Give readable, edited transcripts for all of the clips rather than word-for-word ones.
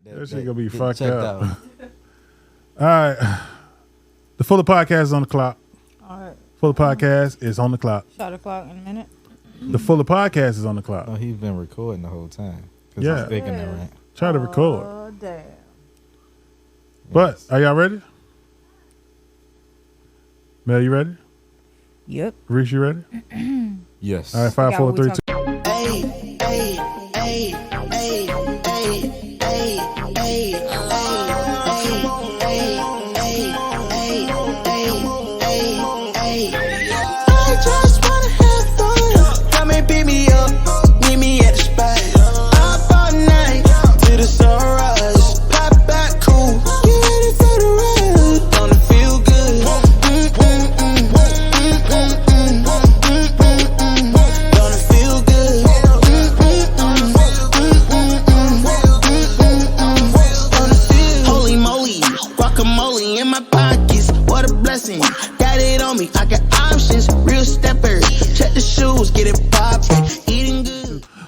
That shit gonna be fucked up. All right. The Fuller Podcast is on the clock. All right. Fuller Podcast is on the clock. Shot o'clock in a minute. The Fuller Podcast is on the clock. Oh, he's been recording the whole time. Yeah. He's thinking that, right? Try to record. Oh, damn. But, are y'all ready? Mel, you ready? Yep. Reece, you ready? Yes. All right, 5, 4, 3, 2.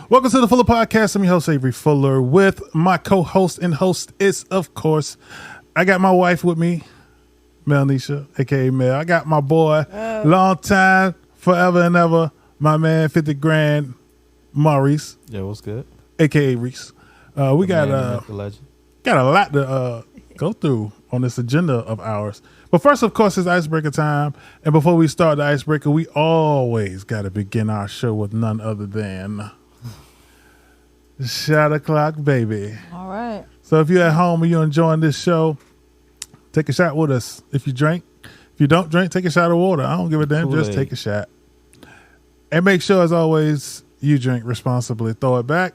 Welcome to the Fuller Podcast. I'm your host, Avery Fuller, with my co-host and host is, of course, I got my wife with me, Mel Nisha, a.k.a. Mel. I got my boy, long time, forever and ever, my man, 50 grand, Maurice. Yeah, what's good? A.k.a. Reece. We got a lot to go through on this agenda of ours. But first, of course, it's icebreaker time. And before we start the icebreaker, we always got to begin our show with none other than Shot O'Clock, baby. All right. So if you're at home and you're enjoying this show, take a shot with us. If you drink, if you don't drink, take a shot of water. I don't give a damn. Kool-Aid. Just take a shot. And make sure, as always, you drink responsibly. Throw it back.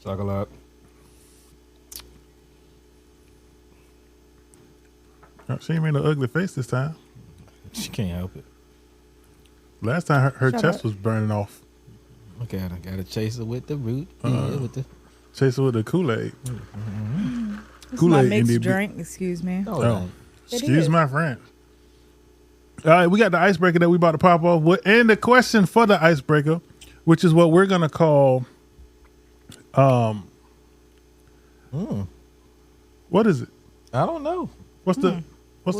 Chocolate. She ain't made no ugly face this time. She can't help it. Last time her Shut chest up. was burning off. Look at her. Got to chase her with the root. With the Chase it with the Kool-Aid. It's Kool-Aid my mixed indeed. drink. Excuse me. Oh, It excuse is. my friend. All right, we got the icebreaker that we about to pop off with, and the question for the icebreaker, which is what we're gonna call, what is it? I don't know. What's the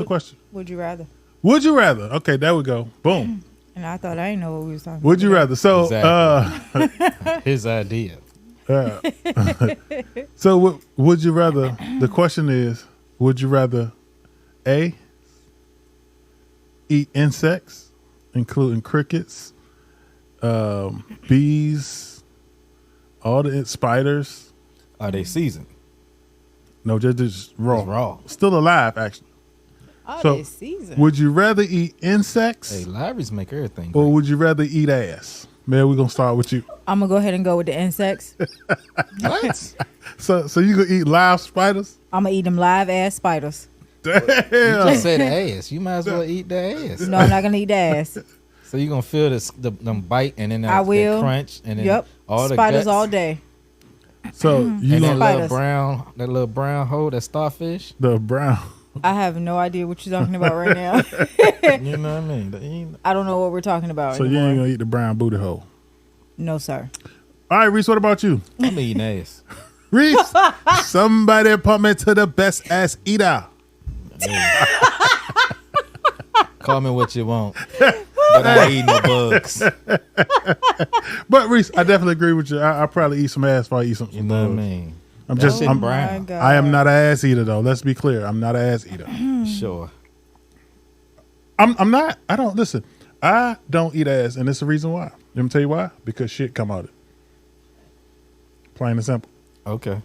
question? Would you rather? Would you rather? Okay, there we go. Boom. And I thought I didn't know what we was talking Would you rather? So, Exactly. His idea. so would you rather? The question is, would you rather A, eat insects, including crickets, bees, all the spiders? Are they seasoned? No, just raw. It's raw. Still alive, actually. Oh, So, this season. Would you rather eat insects Hey, libraries make everything. or great. would you rather eat ass? Man, we're gonna start with you. I'm going to go ahead and go with the insects. What? So you gonna eat live spiders? I'm going to eat them live ass spiders. You Damn. just said ass. You might as well eat the ass. No, I'm not going to eat the ass. So you gonna feel them bite and then I will. that crunch and then Yep. all the Spiders guts. all day. So you And that gonna Spiders. little brown hole, that starfish. the brown? I have no idea what you're talking about right now. You know what I mean? I don't know what we're talking about So you anymore. ain't gonna eat the brown booty hole. No, sir. All right, Reece, what about you? I'm eating ass. Reece, somebody put me to the best ass eater. Call me what you want, but I ain't eating no bugs. But Reece, I definitely agree with you. I probably eat some ass before I eat some. You know what I mean? I'm just, shit I'm, brown. My God. I am not an ass eater though. Let's be clear. I'm not an ass eater. Sure. I'm not. I don't listen. I don't eat ass, and it's the reason why. Let me tell you why. Because shit come out of it. Plain and simple. Okay.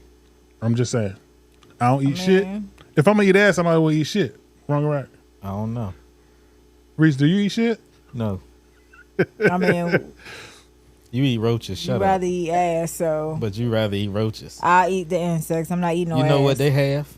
I'm just saying. I don't eat shit. If I'm gonna eat ass, I might as well eat shit. Wrong or right? I don't know. Reece, do you eat shit? No. I mean, You eat roaches. you Shut rather up. eat ass, so But you rather eat roaches. I eat the insects. I'm not eating no You know ass. what they have?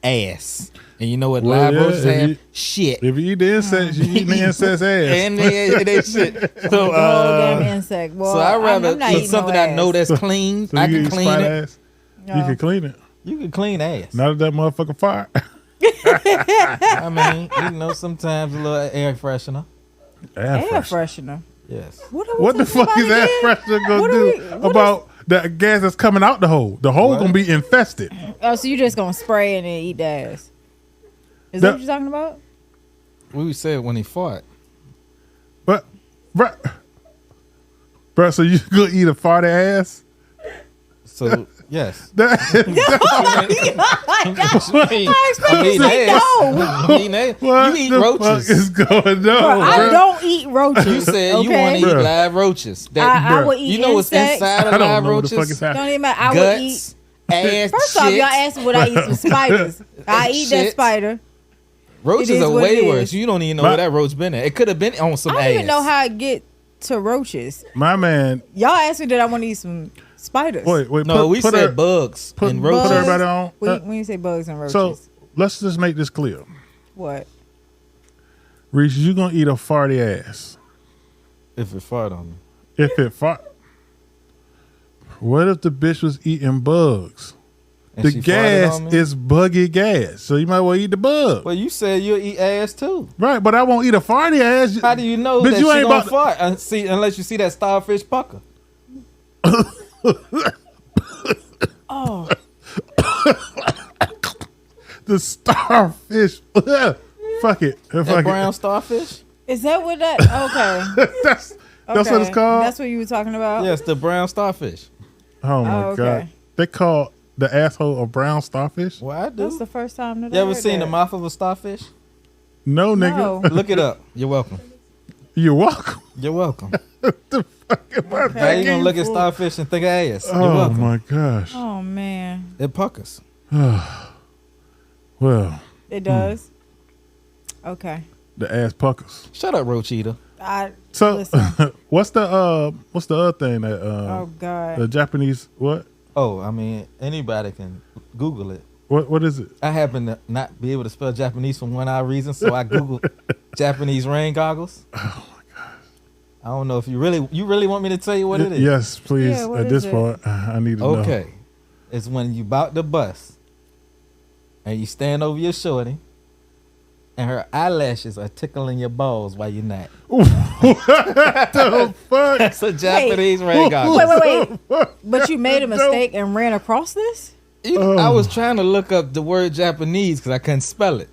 Ass. And you know what Well, live yeah, roaches if have? you- Shit. If you eat the insects, you eat the insect's ass. And they shit. So, The whole damn insect. Well, so I'd rather I'm not eat eating something no I know ass. that's clean. So I you can eat clean spider it. ass? No. You can clean it. You can clean ass. Not that motherfucker fire. I mean, sometimes a little air freshener. Air freshener. Yes. What the fuck is air freshener gonna do about the gas that's coming out the hole? The hole gonna be infested. Oh, so you just gonna spray and then eat the ass? Is that what you're talking about? We said when he fought. But, bruh, so you gonna eat a farted ass? So yes. No. You eat roaches. Fuck is going on? Bro, I don't eat roaches. You said you want to eat live roaches. I would eat what's inside of live roaches? Don't even matter. I Guts, would eat. Ass. First off, y'all asked me would I eat some spiders. I eat that spider. Roaches are way worse. You don't even know where that roach been at. It could have been on some ass. I don't even know how I get to roaches. My man. Y'all asked me that I want to eat some spiders. Wait. No, we said bugs and roaches. Put everybody on. When you say bugs and roaches. So let's just make this clear. What? Reece, you gonna eat a farty ass? If it fart on me. If it fart. What if the bitch was eating bugs? And the gas is buggy gas, so you might well eat the bug. Well, you said you'll eat ass too, right? But I won't eat a farty ass. How do you know that you ain't gonna fart? Unless you see that starfish pucker. Oh, the starfish. Fuck it. That brown starfish. Is that what that? Okay. That's what it's called. That's what you were talking about. Yes, the brown starfish. Oh my god! They call the asshole a brown starfish. Well, I do. That's the first time that you ever seen the mouth of a starfish? No, nigga. No. Look it up. You're welcome. You're welcome. You're welcome. The fuck am I How you gonna look at starfish and think of ass? You're oh welcome. My gosh. Oh man. It puckers. Well. It does. Okay. The ass puckers. Shut up, Roach Eater. So what's the other thing that oh god, the Japanese what? Oh, I mean anybody can Google it. What is it? I happen to not be able to spell Japanese for one odd reason, so I Googled Japanese rain goggles. Oh my gosh. I don't know if you really want me to tell you what it is. Yes, please. Yeah, at this point, I need to know. Okay. It's when you bout the bus and you stand over your shorty and her eyelashes are tickling your balls while you're not. What the fuck? That's a Japanese rain goggle. Wait. But you made a mistake and ran across this? I was trying to look up the word Japanese because I couldn't spell it.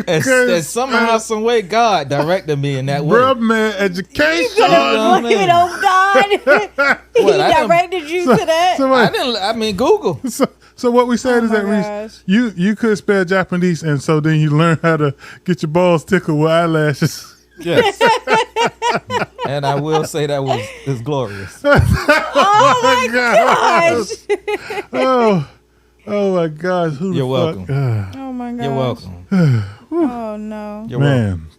And somehow, some way, God directed me in that way. Bruh, man, education. Blame it on God. He directed you to that. I mean, Google. So what we said is that Reece, you could spell Japanese, and so then you learn how to get your balls tickled with eyelashes. Yes. And I will say that was glorious. Oh my gosh. Oh my gosh. You're welcome. Oh my gosh. You're welcome. Oh no. You're welcome.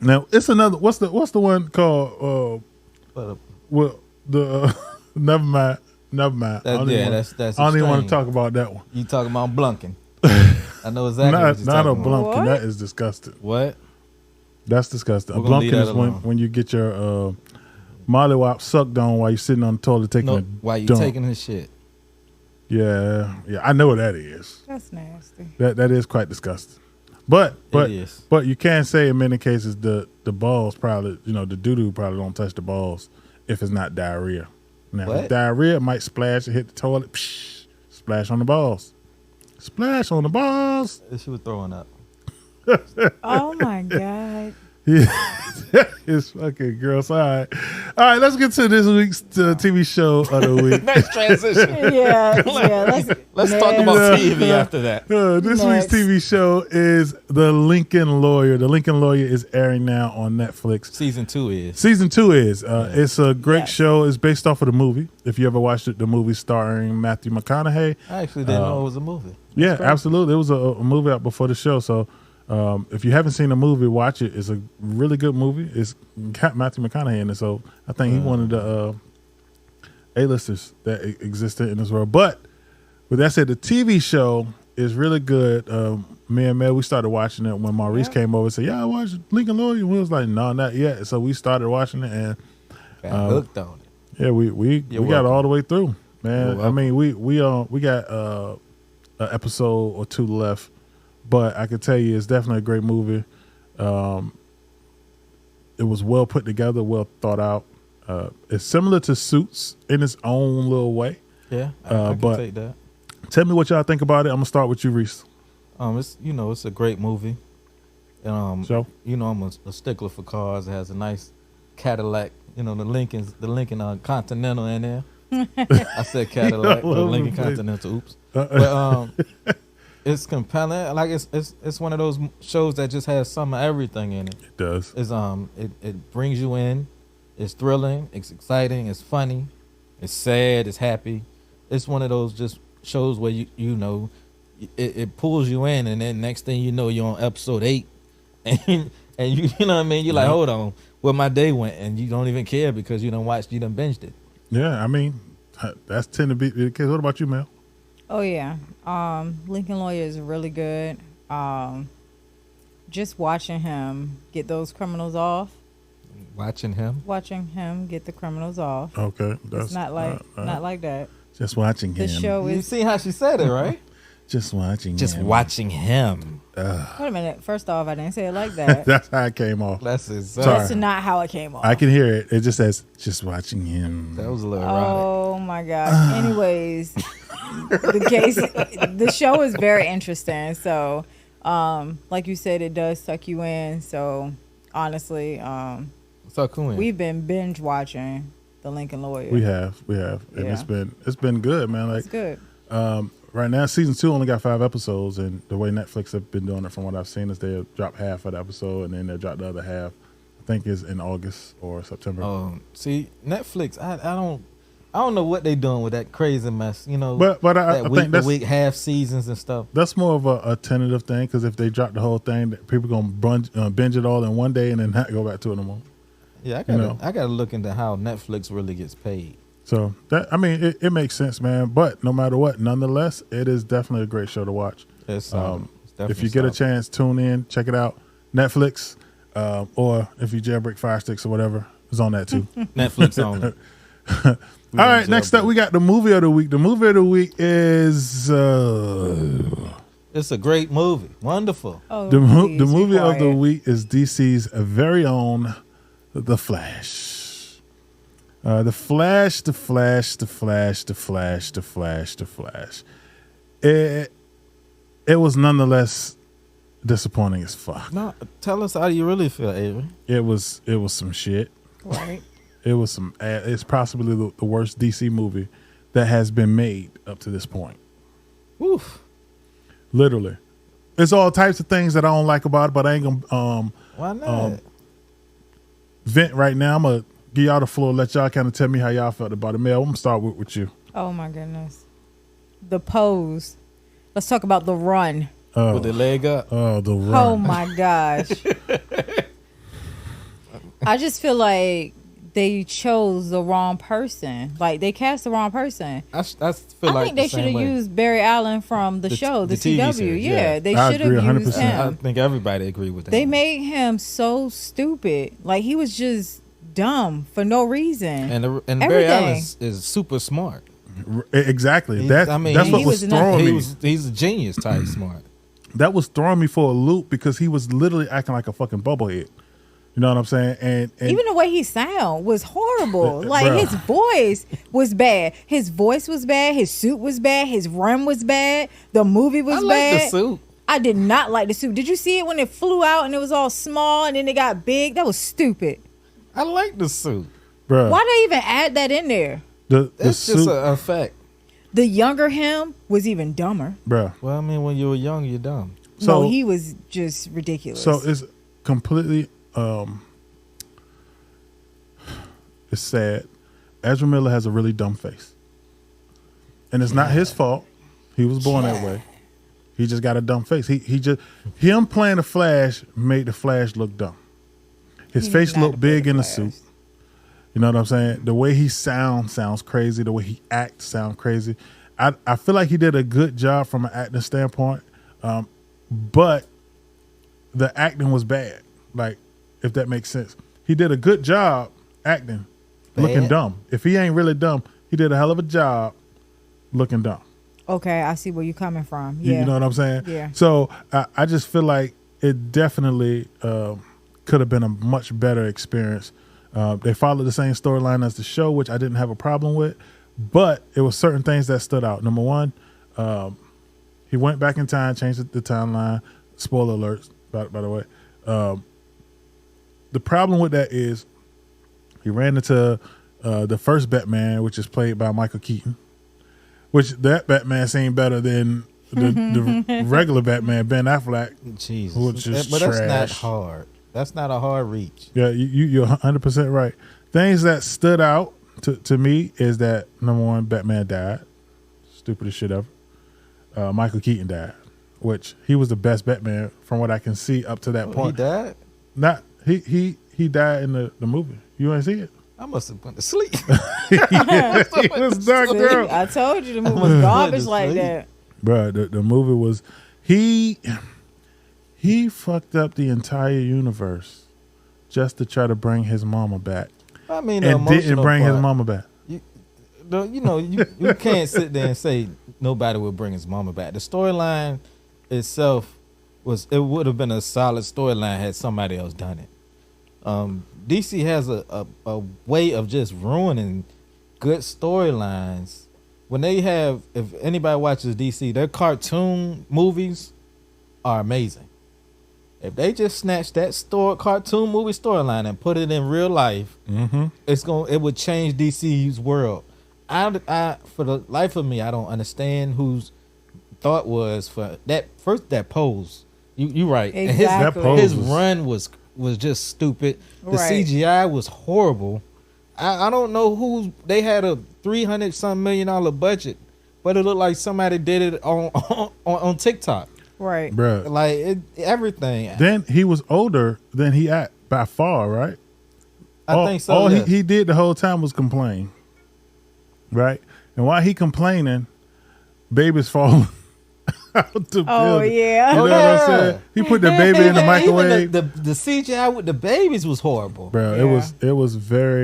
Now it's another. What's the one called? Well, the never mind. That's I don't even want to talk about that one. You talking about blunking? I know exactly what you're not a talking blunking. What? That is disgusting. What? That's disgusting. We're A gonna leave blunking that is alone. when you get your mollywop sucked on while you're sitting on the toilet taking a while you dump. taking his shit. Yeah, I know what that is. That's nasty. That is quite disgusting. But It is. but you can say in many cases the balls probably the doo-doo probably don't touch the balls if it's not diarrhea. Now if diarrhea it might splash and hit the toilet, splash on the balls. Splash on the balls. She was throwing up. Oh my god. Yeah, it's fucking gross. All right, let's get to this week's TV show of the week. Next transition. Yeah. Let's talk about TV after that. This week's TV show is The Lincoln Lawyer. The Lincoln Lawyer is airing now on Netflix. Season 2 is. It's a great show. It's based off of the movie. If you ever watched it, the movie starring Matthew McConaughey. I actually didn't know it was a movie. Yeah, absolutely. It was a movie out before the show. So if you haven't seen the movie, watch it. It's a really good movie. It's got Matthew McConaughey in it. So I think he's one of the A-listers that existed in this world. But with that said, the TV show is really good. Me and Mel, we started watching it when Maurice came over and said, "Yeah, I watched Lincoln Lawyer." And we was like, "No, not yet." So we started watching it and got hooked on it. Yeah, we got all the way through, man. I mean, we got an episode or two left, but I can tell you it's definitely a great movie. It was well put together, well thought out. It's similar to Suits in its own little way. Yeah, I can but take that. Tell me what y'all think about it. I'm gonna start with you, Reece. It's a great movie. So? I'm a stickler for cars. It has a nice Cadillac. The Lincoln Continental in there. I said Cadillac, the Lincoln Continental. Oops. But it's compelling. Like it's one of those shows that just has some of everything in it. It does. It brings you in. It's thrilling. It's exciting. It's funny. It's sad. It's happy. It's one of those just shows where it pulls you in, and then next thing you know, you're on episode 8, and you know what I mean. You're like, hold on, where my day went, and you don't even care because you done binged it. Yeah, I mean, that's tend to be the case. What about you, Mel? Oh yeah, Lincoln Lawyer is really good. Just watching him get those criminals off. Watching him get the criminals off. Okay, it's not like that. Just watching him. The show You is. see how she said it, right? Just watching Just him. watching him. Wait a minute. First off, I didn't say it like that. That's how it came off. That's his. That's not how it came off. I can hear it. It just says, just watching him. That was a little erotic. Oh my gosh. Anyways, the show is very interesting. So, like you said, it does suck you in. So, honestly, we've been binge watching The Lincoln Lawyer. We have, and it's been good, man. Like, it's good. Right now, season 2 only got 5 episodes, and the way Netflix have been doing it, from what I've seen, is they'll drop half of the episode, and then they'll drop the other half. I think is in August or September. See, Netflix, I don't know what they doing with that crazy mess. But I think that's week half seasons and stuff. That's more of a tentative thing, because if they drop the whole thing, people gonna binge it all in one day and then not go back to it no more. Yeah, I gotta look into how Netflix really gets paid. So it makes sense, man. But no matter what, nonetheless, it is definitely a great show to watch. It's if you get a chance, tune in, check it out. Netflix, or if you jailbreak Fire Sticks or whatever, it's on that too. Netflix only. All right, next up we got the movie of the week. The movie of the week is it's a great movie. Wonderful. Oh, the movie of the week is DC's very own The Flash. The Flash. It was nonetheless disappointing as fuck. No, tell us how you really feel, Avery. It was some shit. Right. It's possibly the worst DC movie that has been made up to this point. Oof. Literally. It's all types of things that I don't like about it, but I ain't gonna why not? Vent right now. I'm gonna give y'all the floor, let y'all kind of tell me how y'all felt about it. Mel, I'm gonna start with you. Oh my goodness. The pose. Let's talk about the run. With the leg up. Oh, the run. Oh my gosh. I just feel like they chose the wrong person. Like they cast the wrong person. I think they should have used Barry Allen from the show, the TV CW. series, yeah, they I should have agree used 100%. him. I think everybody agreed with that. They made him so stupid. Like he was just dumb for no reason. And Barry Allen is super smart. Exactly. That's what was throwing me. He's a genius type smart. That was throwing me for a loop because he was literally acting like a fucking bubblehead. You know what I'm saying? And even the way he sound was horrible. Like Bruh. his voice was bad. His voice was bad. His suit was bad. His run was bad. The movie was I bad. like the suit. I did not like the suit. Did you see it when it flew out and it was all small and then it got big? That was stupid. I like the suit. Bruh, Why they even add that in there? the It's suit, just an effect. The younger him was even dumber. bruh. Well, I mean, when you were young, you're dumb. So No, he was just ridiculous. So it's completely it's sad. Ezra Miller has a really dumb face. And it's not his fault. He was born that way. He just got a dumb face. Him playing the Flash made the Flash look dumb. His He face knew not looked to play big the in the Flash. suit. You know what I'm saying? The way he sounds crazy. The way he acts sounds crazy. I feel like he did a good job from an acting standpoint, but the acting was bad. Like, if that makes sense. He did a good job acting, looking Bad? dumb. If he ain't really dumb, he did a hell of a job looking dumb. Okay, I see where you're coming from. Yeah. You know what I'm saying? Yeah. So I just feel like it definitely could have been a much better experience. They followed the same storyline as the show, which I didn't have a problem with, but it was certain things that stood out. Number one, he went back in time, changed the timeline. Spoiler alerts, by the way. The problem with that is he ran into the first Batman, which is played by Michael Keaton, which that Batman seemed better than the regular Batman, Ben Affleck. Jesus, which is but trash. that's not hard. That's not a hard reach. Yeah, you're 100% right. Things that stood out to me is that, number one, Batman died. Stupidest shit ever. Michael Keaton died, which he was the best Batman from what I can see up to that point. He died? Not he died in the movie. You ain't see it? I must have went to sleep. It was dark, girl. I told you the movie was garbage like that. Bro, the movie was he fucked up the entire universe just to try to bring his mama back. I mean, and didn't bring his mama back. You can't sit there and say nobody will bring his mama back. The storyline itself would have been a solid storyline had somebody else done it. DC has a way of just ruining good storylines. When they have, if anybody watches DC, their cartoon movies are amazing. If they just snatch that cartoon movie storyline and put it in real life, it would change DC's world. I for the life of me, I don't understand whose thought was for that pose. You right. Exactly. His run was just stupid. The CGI was horrible. I don't know who they had a $300 million budget, but it looked like somebody did it on TikTok. Right, bro. Like everything. Then he was older than he act by far, right? I think so. All yes. he did the whole time was complain, right? And while he complaining, babies falling out the building. Yeah. You know what I'm saying? He put the baby in the microwave. The CGI with the babies was horrible, bro. Yeah. It was very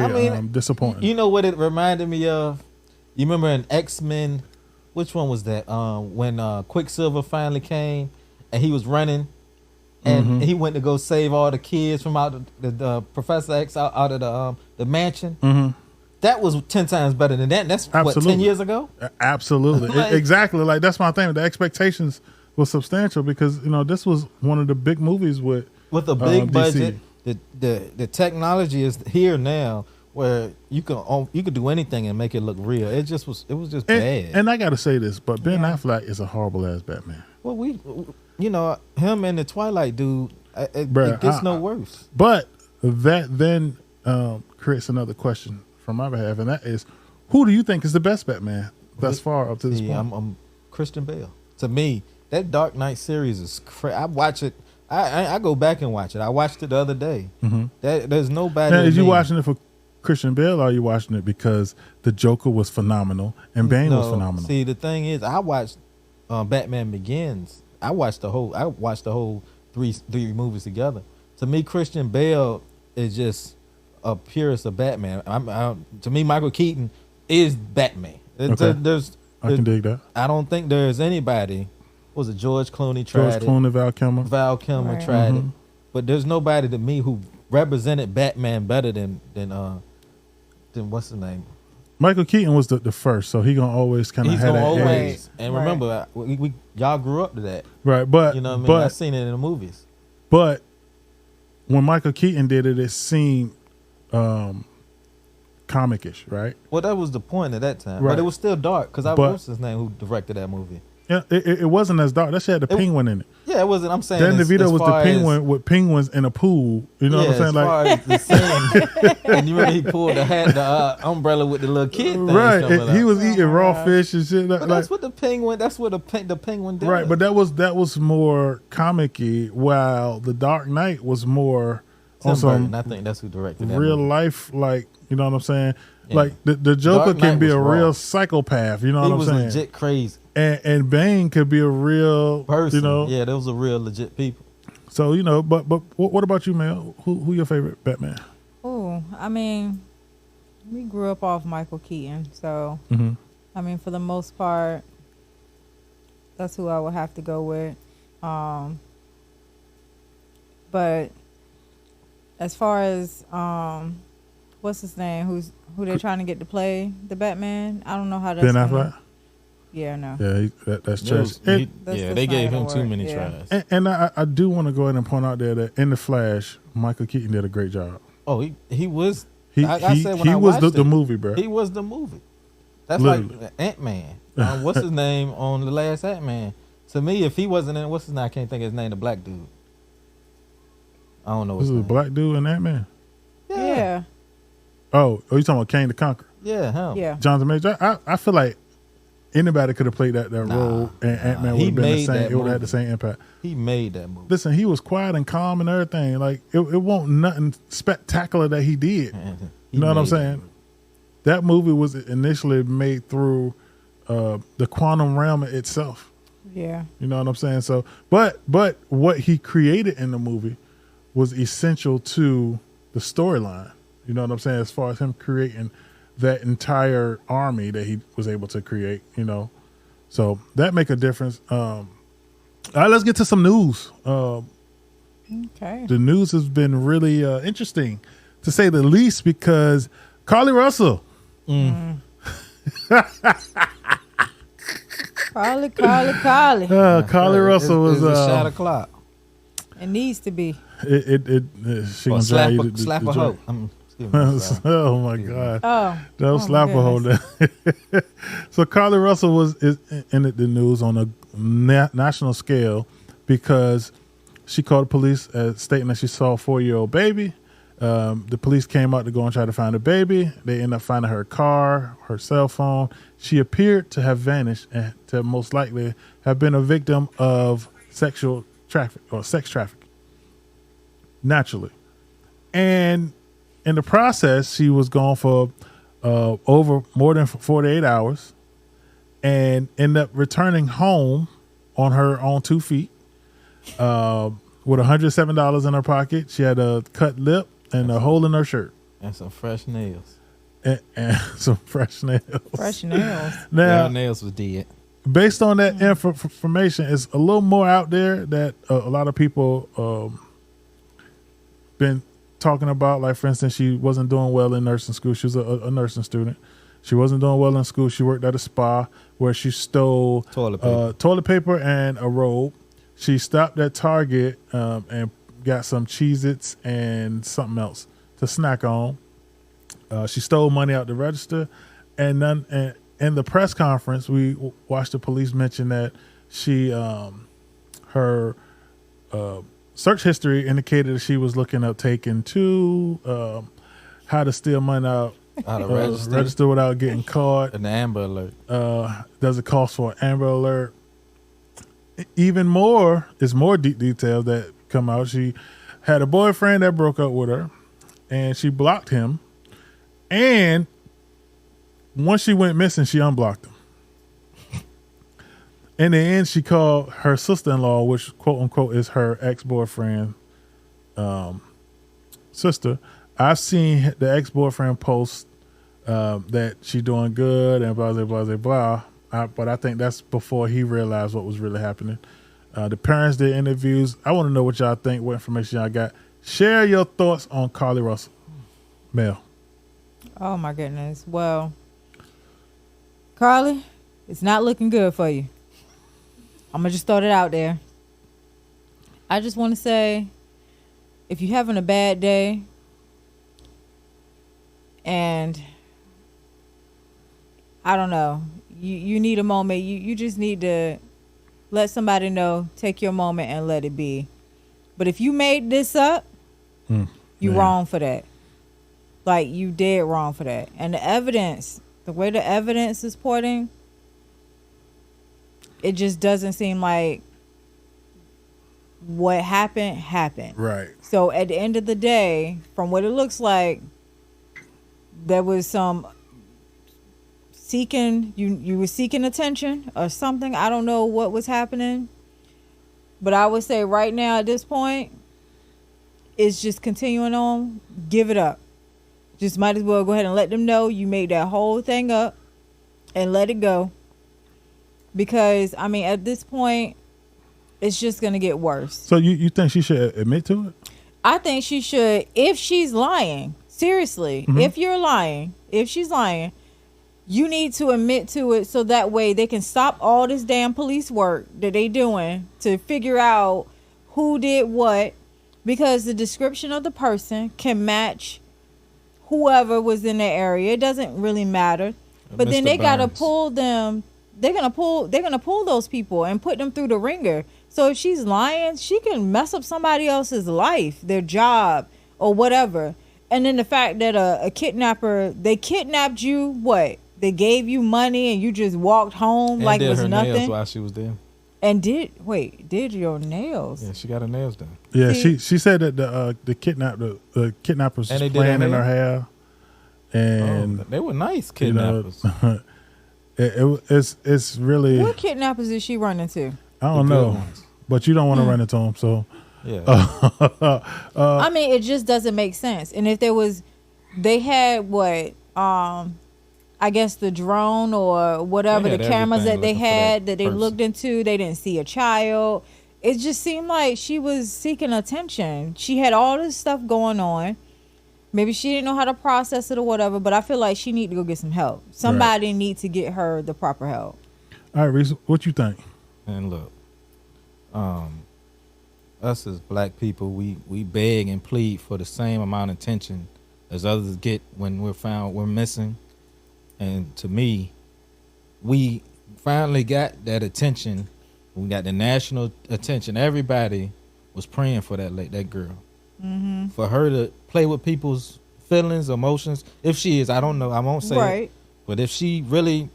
disappointing. You know what it reminded me of? You remember in X-Men? Which one was that? When Quicksilver finally came and he was running, and he went to go save all the kids from out the Professor X out of the mansion. That was 10 times better than that. That's what, 10 years ago? Absolutely. Exactly. Like, that's my thing. The expectations were substantial because, this was one of the big movies with a big budget. DC. The technology is here now where you could do anything and make it look real. It was just bad. And I got to say this, but Ben Affleck is a horrible ass Batman. Well, him and the Twilight dude, it gets no worse. But that then creates another question from my behalf, and that is, who do you think is the best Batman thus far up to this point? I'm Christian Bale. To me, that Dark Knight series is crazy. I watch it. I go back and watch it. I watched it the other day. There's nobody. Now, is you watching it for Christian Bale, or are you watching it because the Joker was phenomenal and Bane was phenomenal? See, the thing is, I watched Batman Begins. I watched the whole three movies together. To me, Christian Bale is just a purest of Batman. To me, Michael Keaton is Batman. Okay. I can dig that. I don't think there's anybody. Was it George Clooney tried it? Clooney, Val Kilmer. Tried it, but there's nobody to me who represented Batman better than what's his name? Michael Keaton was the first, so he gonna always kind of have that always. edge. And remember, y'all grew up to that, right? But you know what I mean. I've seen it in the movies. But when Michael Keaton did it, it seemed comic-ish, right? Well, that was the point at that time, right. But it was still dark because what's his name who directed that movie? Yeah, it wasn't as dark. That shit had the penguin in it. Yeah, it wasn't. I'm saying Dan DeVito was the penguin with penguins in a pool. You know what I'm saying? As far as the scene, and you remember he pulled the umbrella with the little kid thing. Right, he was eating raw fish and shit. But that's what the penguin. That's what the penguin did. Right, but that was more comic-y, while The Dark Knight was more on some. I think that's who directed that real movie. Life, like, you know what I'm saying? Yeah. Like the Joker can be a real raw. psychopath. You know what I'm saying? He was legit crazy. And Bane could be a real person. You know? Yeah, those are real legit people. So, but what about you, Mel? Who your favorite Batman? Oh, I mean, we grew up off Michael Keaton, so I mean, for the most part, That's who I would have to go with. But as far as what's his name? Who they're trying to get to play the Batman? I don't know how that's. Ben Affleck. Yeah, no. Yeah, that's trash. They gave him too many tries. And I do want to go ahead and point out there that in The Flash, Michael Keaton did a great job. Oh, he was. He was the movie, bro. He was the movie. That's Literally. like Ant-Man. What's his name on the last Ant-Man? To me, if he wasn't in, what's his name? I can't think of his name. The black dude. I don't know. This is a black dude in Ant-Man. Yeah. Oh, you talking about Kane the Conqueror? Yeah, him. Yeah. Jonathan Majors. I feel like anybody could have played that role, and Ant-Man would have been the same. It would have had the same impact. He made that movie. Listen, he was quiet and calm and everything. Like it wasn't nothing spectacular that he did. You know what I'm saying? That movie was initially made through the quantum realm itself. Yeah. You know what I'm saying? So, but what he created in the movie was essential to the storyline. You know what I'm saying? As far as him creating that entire army that he was able to create, you know. So that make a difference. All right, let's get to some news. Okay. The news has been really interesting, to say the least, because Carlee Russell. Carlee. Carlee Russell was a shot o'clock. It needs to be. She gonna slap a hoe. Oh my God! Oh, don't slap a hoe. So Carlee Russell is in the news on a national scale because she called the police stating that she saw a 4-year-old baby. The police came out to go and try to find the baby. They ended up finding her car, her cell phone. She appeared to have vanished and to most likely have been a victim of sexual traffic or sex trafficking. Naturally. And in the process, she was gone for over more than 48 hours and ended up returning home on her own 2 feet with $107 in her pocket. She had a cut lip and a hole in her shirt. And some fresh nails. And some fresh nails. Fresh nails. Now, her nails was dead. Based on that information, it's a little more out there that a lot of people been talking about. Like, for instance, she wasn't doing well in nursing school. She was a nursing student. She wasn't doing well in school. She worked at a spa where she stole toilet paper and a robe. She stopped at Target and got some Cheez-Its and something else to snack on. She stole money out the register. And in the press conference, we watched the police mention that she, her search history indicated that she was looking up Taken 2, how to steal money out of register without getting caught. An Amber Alert. Does it cost for an Amber Alert? Even more, it's more details that come out. She had a boyfriend that broke up with her, and she blocked him. And once she went missing, she unblocked him. In the end, she called her sister-in-law, which quote unquote is her ex-boyfriend, sister. I've seen the ex-boyfriend post that she's doing good and blah, blah, blah, blah. But I think that's before he realized what was really happening. The parents did interviews. I want to know what y'all think, what information y'all got. Share your thoughts on Carlee Russell. Mel. Oh, my goodness. Well, Carlee, it's not looking good for you. I'm going to just throw it out there. I just want to say, if you're having a bad day and I don't know, you need a moment, you just need to let somebody know, take your moment and let it be. But if you made this up, you're wrong for that. Like, you dead wrong for that. And the evidence, the way the evidence is pointing, it just doesn't seem like what happened. Right. So at the end of the day, from what it looks like, there was some seeking, you were seeking attention or something. I don't know what was happening. But I would say right now at this point, it's just continuing on. Give it up. Just might as well go ahead and let them know you made that whole thing up and let it go. because I mean, at this point, it's just gonna get worse. So you think she should admit to it? I think she should, if she's lying. Seriously, if you're lying, if she's lying, you need to admit to it so that way they can stop all this damn police work that they doing to figure out who did what, because the description of the person can match whoever was in the area. It doesn't really matter. But then they gotta pull them. They're gonna pull those people and put them through the ringer. So if she's lying, she can mess up somebody else's life, their job, or whatever. And then the fact that a kidnapper, they kidnapped you, what? They gave you money and you just walked home and like did it was her nothing. nails while she was there. And did your nails? Yeah, she got her nails done. Yeah, she said that the kidnappers And they was did her playing in hair? her hair, and They were nice you know, kidnappers. it's really What kidnappers is she running to? I don't The good know, ones. but you don't want to run into them. So Yeah. I mean, it just doesn't make sense. And if they had what, I guess the drone or whatever, They the had cameras that everything they looking for had that that they person. looked into, they didn't see a child. It just seemed like she was seeking attention. She had all this stuff going on. Maybe she didn't know how to process it or whatever, but I feel like she need to go get some help. Somebody need to get her the proper help. all right, Reece, what you think? And look, us as black people, we beg and plead for the same amount of attention as others get when we're missing. And to me, we finally got that attention. We got the national attention. Everybody was praying for that girl. Mm-hmm. For her to play with people's feelings, emotions. If she is, I don't know. I won't say Right. it. But if she really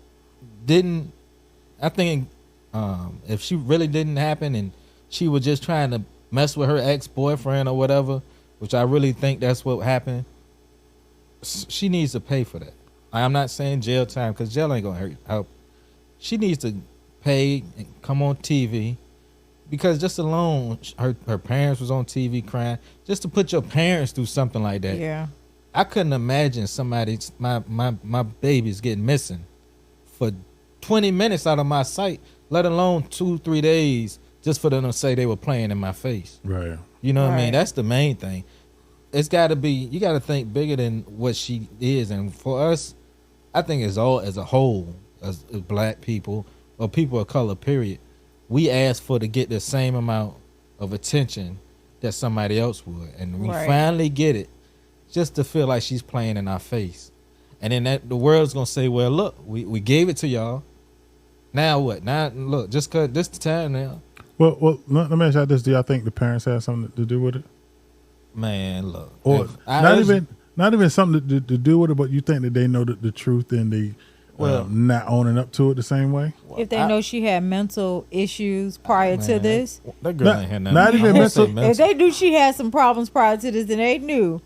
didn't, I think if she really didn't happen and she was just trying to mess with her ex-boyfriend or whatever, which I really think that's what happened, she needs to pay for that. I'm not saying jail time because jail ain't gonna help. She needs to pay and come on TV, because just alone her parents was on TV crying. Just to put your parents through something like that, Yeah. I couldn't imagine my babies getting missing for 20 minutes out of my sight, let alone 2-3 days, just for them to say they were playing in my face. Right. You know what I mean? Right. That's the main thing. It's got to be, you got to think bigger than what she is. And for us, I think it's all as a whole, as black people or people of color, period, we ask for to get the same amount of attention that somebody else would. And we Right. finally get it, just to feel like she's playing in our face. And then the world's going to say, well, look, we gave it to y'all. Now what? Now, look, just because this the time now. Well, let me ask you this: do y'all think the parents had something to do with it, Man, look. or if not even something to do with it, but you think that they know the truth and they not owning up to it the same way? If they know she had mental issues prior to Man, this, that girl ain't had nothing. not even I won't say mental- if they knew she had some problems prior to this, then they knew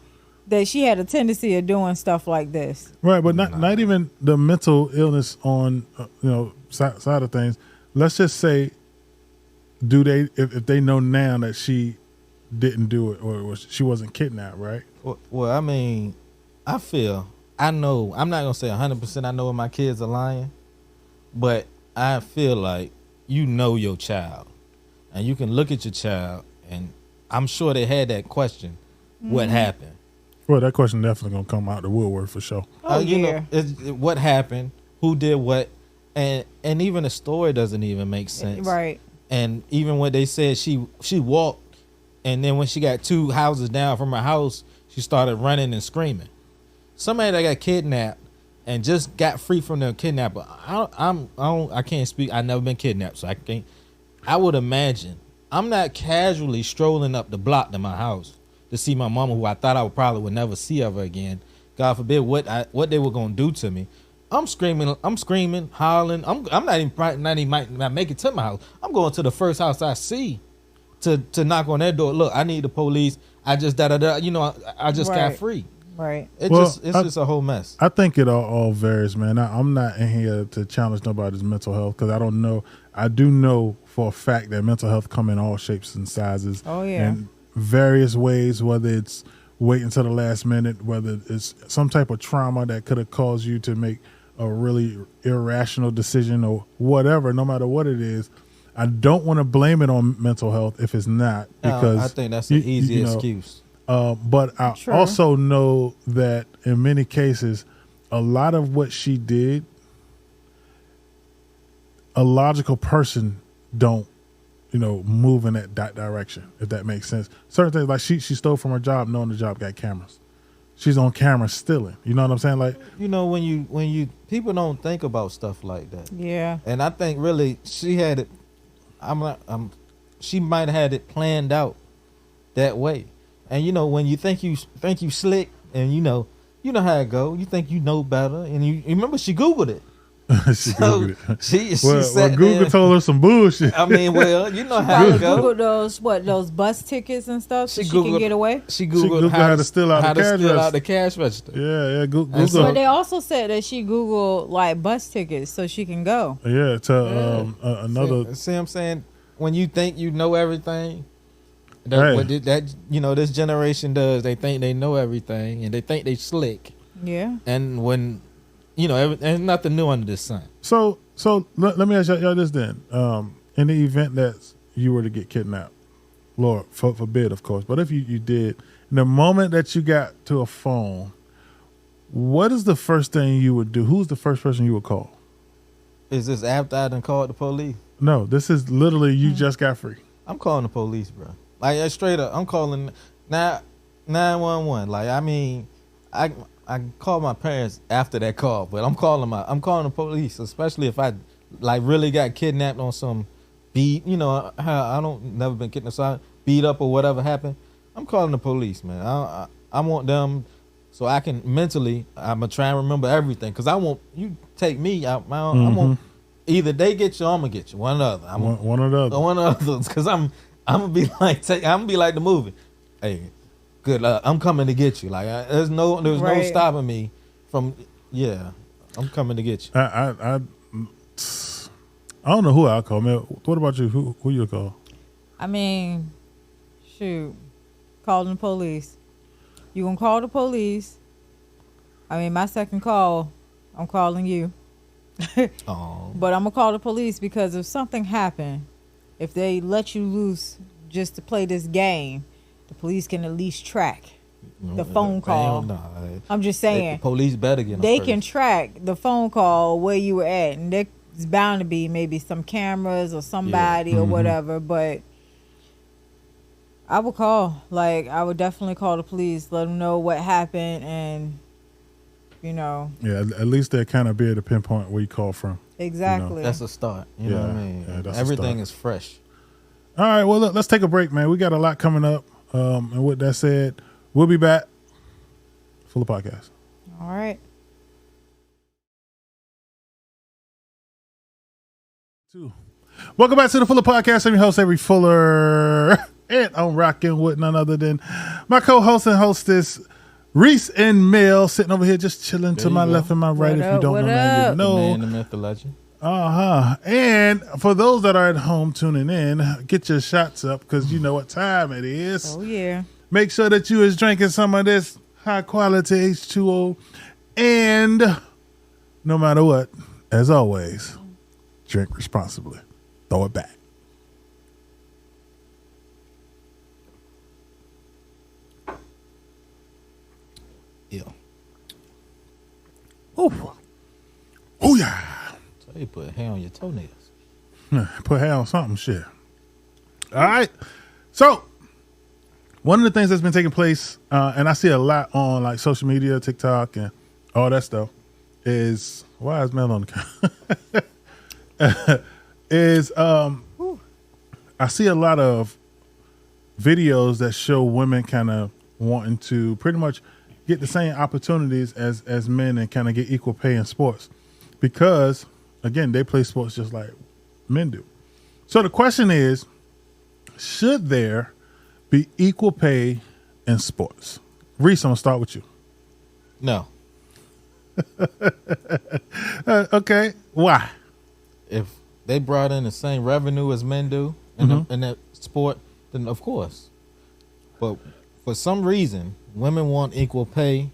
that she had a tendency of doing stuff like this. Right, but not even the mental illness on side of things. Let's just say, do they if they know now that she didn't do it or she wasn't kidnapped, right? Well, I mean, I know, I'm not going to say 100% I know when my kids are lying, but I feel like you know your child. And you can look at your child, and I'm sure they had that question, what happened? Well, that question definitely gonna come out the woodwork for sure. Oh, You yeah. know, what happened, who did what, and even the story doesn't even make sense. Right. And even when they said she walked, and then when she got 2 houses down from her house, she started running and screaming. Somebody that got kidnapped and just got free from their kidnapper. I can't speak. I've never been kidnapped, so I can't. I would imagine I'm not casually strolling up the block to my house to see my mama, who I thought I would never see ever again. God forbid what they were gonna do to me. I'm screaming, hollering. I'm might not make it to my house. I'm going to the first house I see to knock on their door. Look, I need the police. I just I just got Right. free. Right. It's just a whole mess. I think it all varies, man. I'm not in here to challenge nobody's mental health because I don't know. I do know for a fact that mental health come in all shapes and sizes. Oh, yeah. In various ways, whether it's waiting until the last minute, whether it's some type of trauma that could have caused you to make a really irrational decision or whatever, no matter what it is, I don't want to blame it on mental health if it's not, because I think that's an easy excuse. But I True. also know that in many cases, a lot of what she did, a logical person don't, move in that direction, if that makes sense. Certain things, like she stole from her job knowing the job got cameras. She's on camera stealing. You know what I'm saying? Like, When you people don't think about stuff like that. Yeah. And I think really she had it. She might have had it planned out that way. And when you think you slick, and you know how it go. You think you know better, and you remember she Googled it. she Googled it. She Well, sat Google there. told her some bullshit. I mean, well, you know how it go. Google those bus tickets and stuff so she can Googled- get away. She Googled how to steal out the cash register. Yeah, Google. And so- But they also said that she Googled like bus tickets so she can go. Yeah, to another. See what I'm saying? When you think you know everything, Hey. what this generation does. They think they know everything, and they think they slick. Yeah. And when there's nothing new under the sun. So let me ask y'all this then. In the event that you were to get kidnapped, Lord forbid, of course, but if you did, in the moment that you got to a phone, what is the first thing you would do? Who's the first person you would call? Is this after I done called the police? No, this is literally you just got free. I'm calling the police, bro. Like straight up, I'm calling 911. Like I mean, I called my parents after that call, but I'm calling the police, especially if I like really got kidnapped on some beat. I don't never been kidnapped, so I beat up or whatever happened. I'm calling the police, man. I want them so I can mentally. I'm gonna try and remember everything because I want you take me out. I want either they get you or I'm gonna get you. One or the other. One or the other. One or the other, because I'm gonna be like the movie. Hey, good luck. I'm coming to get you. Like there's no Right. stopping me from. Yeah, I'm coming to get you. I don't know who I'll call, man. What about you? Who you call? I mean, shoot, calling the police. You gonna call the police? I mean, my second call, I'm calling you. Oh, But I'm gonna call the police because if something happened, if they let you loose just to play this game, the police can at least track the phone call. I'm just The saying police better get. they can track the phone call where you were at, and there's bound to be maybe some cameras or somebody or whatever. But I would call, I would definitely call the police, let them know what happened, and Yeah, at least they kind of be able to pinpoint where you call from. exactly. That's a start. You know what I mean? Yeah, that's a Everything start. is fresh. All right, well, look, let's take a break, man. We got a lot coming up. And with that said, we'll be back. Fuller Podcast. All right. Welcome back to the Fuller Podcast. I'm your host, Avery Fuller. And I'm rocking with none other than my co-host and hostess, Reece and Mel, sitting over here just chilling to There my you go. left and my right. What If you up, don't what know, now you up? The know. man, the myth, the legend. And for those that are at home tuning in, get your shots up because you know what time it is. Oh yeah. Make sure that you is drinking some of this high quality H2O. And no matter what, as always, drink responsibly. Throw it back. Yeah. Oh, oh yeah. So you put hair on your toenails. Put hair on something, shit. All right. So, one of the things that's been taking place, and I see a lot on like social media, TikTok, and all that stuff, is why is Mel on the camera? I see a lot of videos that show women kind of wanting to pretty much get the same opportunities as men and kind of get equal pay in sports because, again, they play sports just like men do. So the question is, should there be equal pay in sports? Reece, I'm going to start with you. No. Okay. Why? If they brought in the same revenue as men do in that sport, then of course. But for some reason, women want equal pay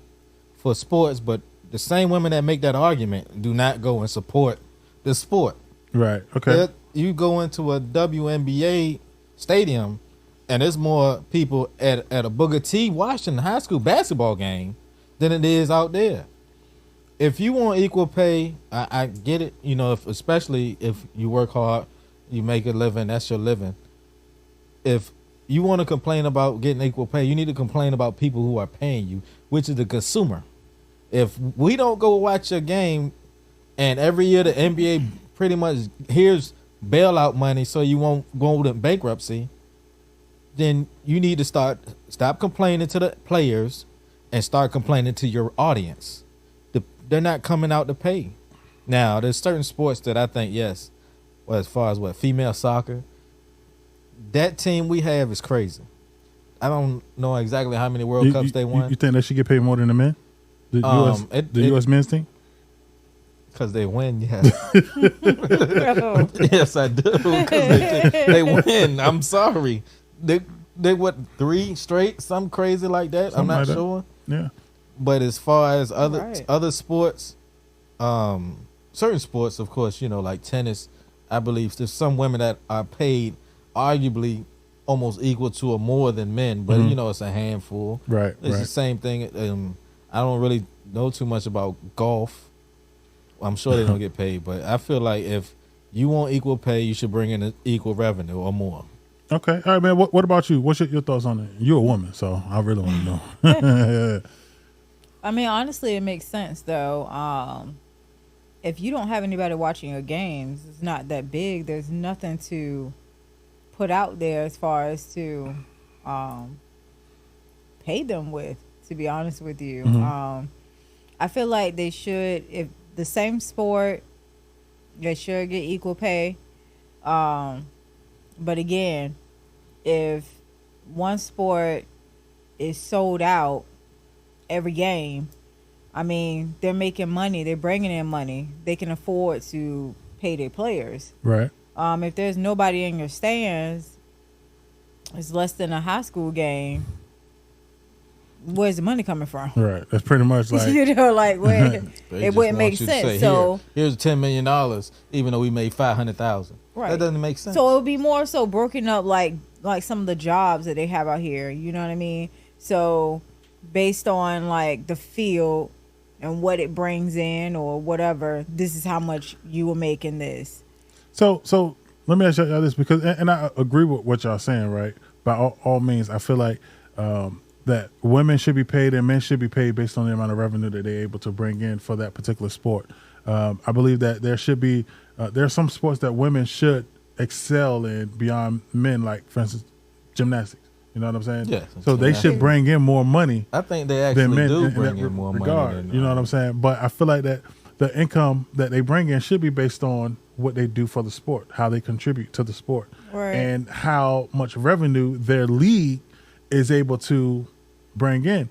for sports, but the same women that make that argument do not go and support the sport. Right. Okay. You go into a WNBA stadium, and there's more people at a Booker T. Washington high school basketball game than it is out there. If you want equal pay, I get it. You know, especially if you work hard, you make a living. That's your living. If you want to complain about getting equal pay, you need to complain about people who are paying you, which is the consumer. If we don't go watch a game, and every year the NBA pretty much here's bailout money so you won't go into bankruptcy, then you need to stop complaining to the players and start complaining to your audience. They're not coming out to pay. Now, there's certain sports that I think, yes, well, as far as female soccer, that team we have is crazy. I don't know exactly how many World Cups they won. You think they should get paid more than the men? The U.S. men's team? Because they win, yes. Yes, I do. Because they win. I'm sorry. They what, 3 straight? Something crazy like that? Something I'm not like sure. Yeah. But as far as other sports, certain sports, of course, you know, like tennis, I believe there's some women that are paid arguably almost equal to or more than men, but you know, it's a handful. Right. It's the same thing. I don't really know too much about golf. I'm sure they don't get paid, but I feel like if you want equal pay, you should bring in equal revenue or more. Okay. All right, man. What about you? What's your thoughts on it? You're a woman, so I really want to know. I mean, honestly, it makes sense, though. If you don't have anybody watching your games, it's not that big. There's nothing to put out there as far as to pay them with, to be honest with you. I feel like they should, if the same sport, they should get equal pay. But again, if one sport is sold out every game, I mean, they're making money. They're bringing in money. They can afford to pay their players. Right. If there's nobody in your stands, it's less than a high school game. Where's the money coming from? Right. That's pretty much like you know, like where it wouldn't make sense. Say, so here's $10 million, even though we made $500,000. Right. That doesn't make sense. So it would be more so broken up like some of the jobs that they have out here. You know what I mean? So based on like the field and what it brings in or whatever, this is how much you will make in this. So let me ask y'all this, because and I agree with what y'all saying, right? By all means, I feel like that women should be paid and men should be paid based on the amount of revenue that they're able to bring in for that particular sport. I believe that there should be there are some sports that women should excel in beyond men, like for instance gymnastics. You know what I'm saying? Yeah. So they should bring in more money. I think they actually do bring in more regard, money. You know what I'm saying? But I feel like that the income that they bring in should be based on what they do for the sport, how they contribute to the sport, right, and how much revenue their league is able to bring in.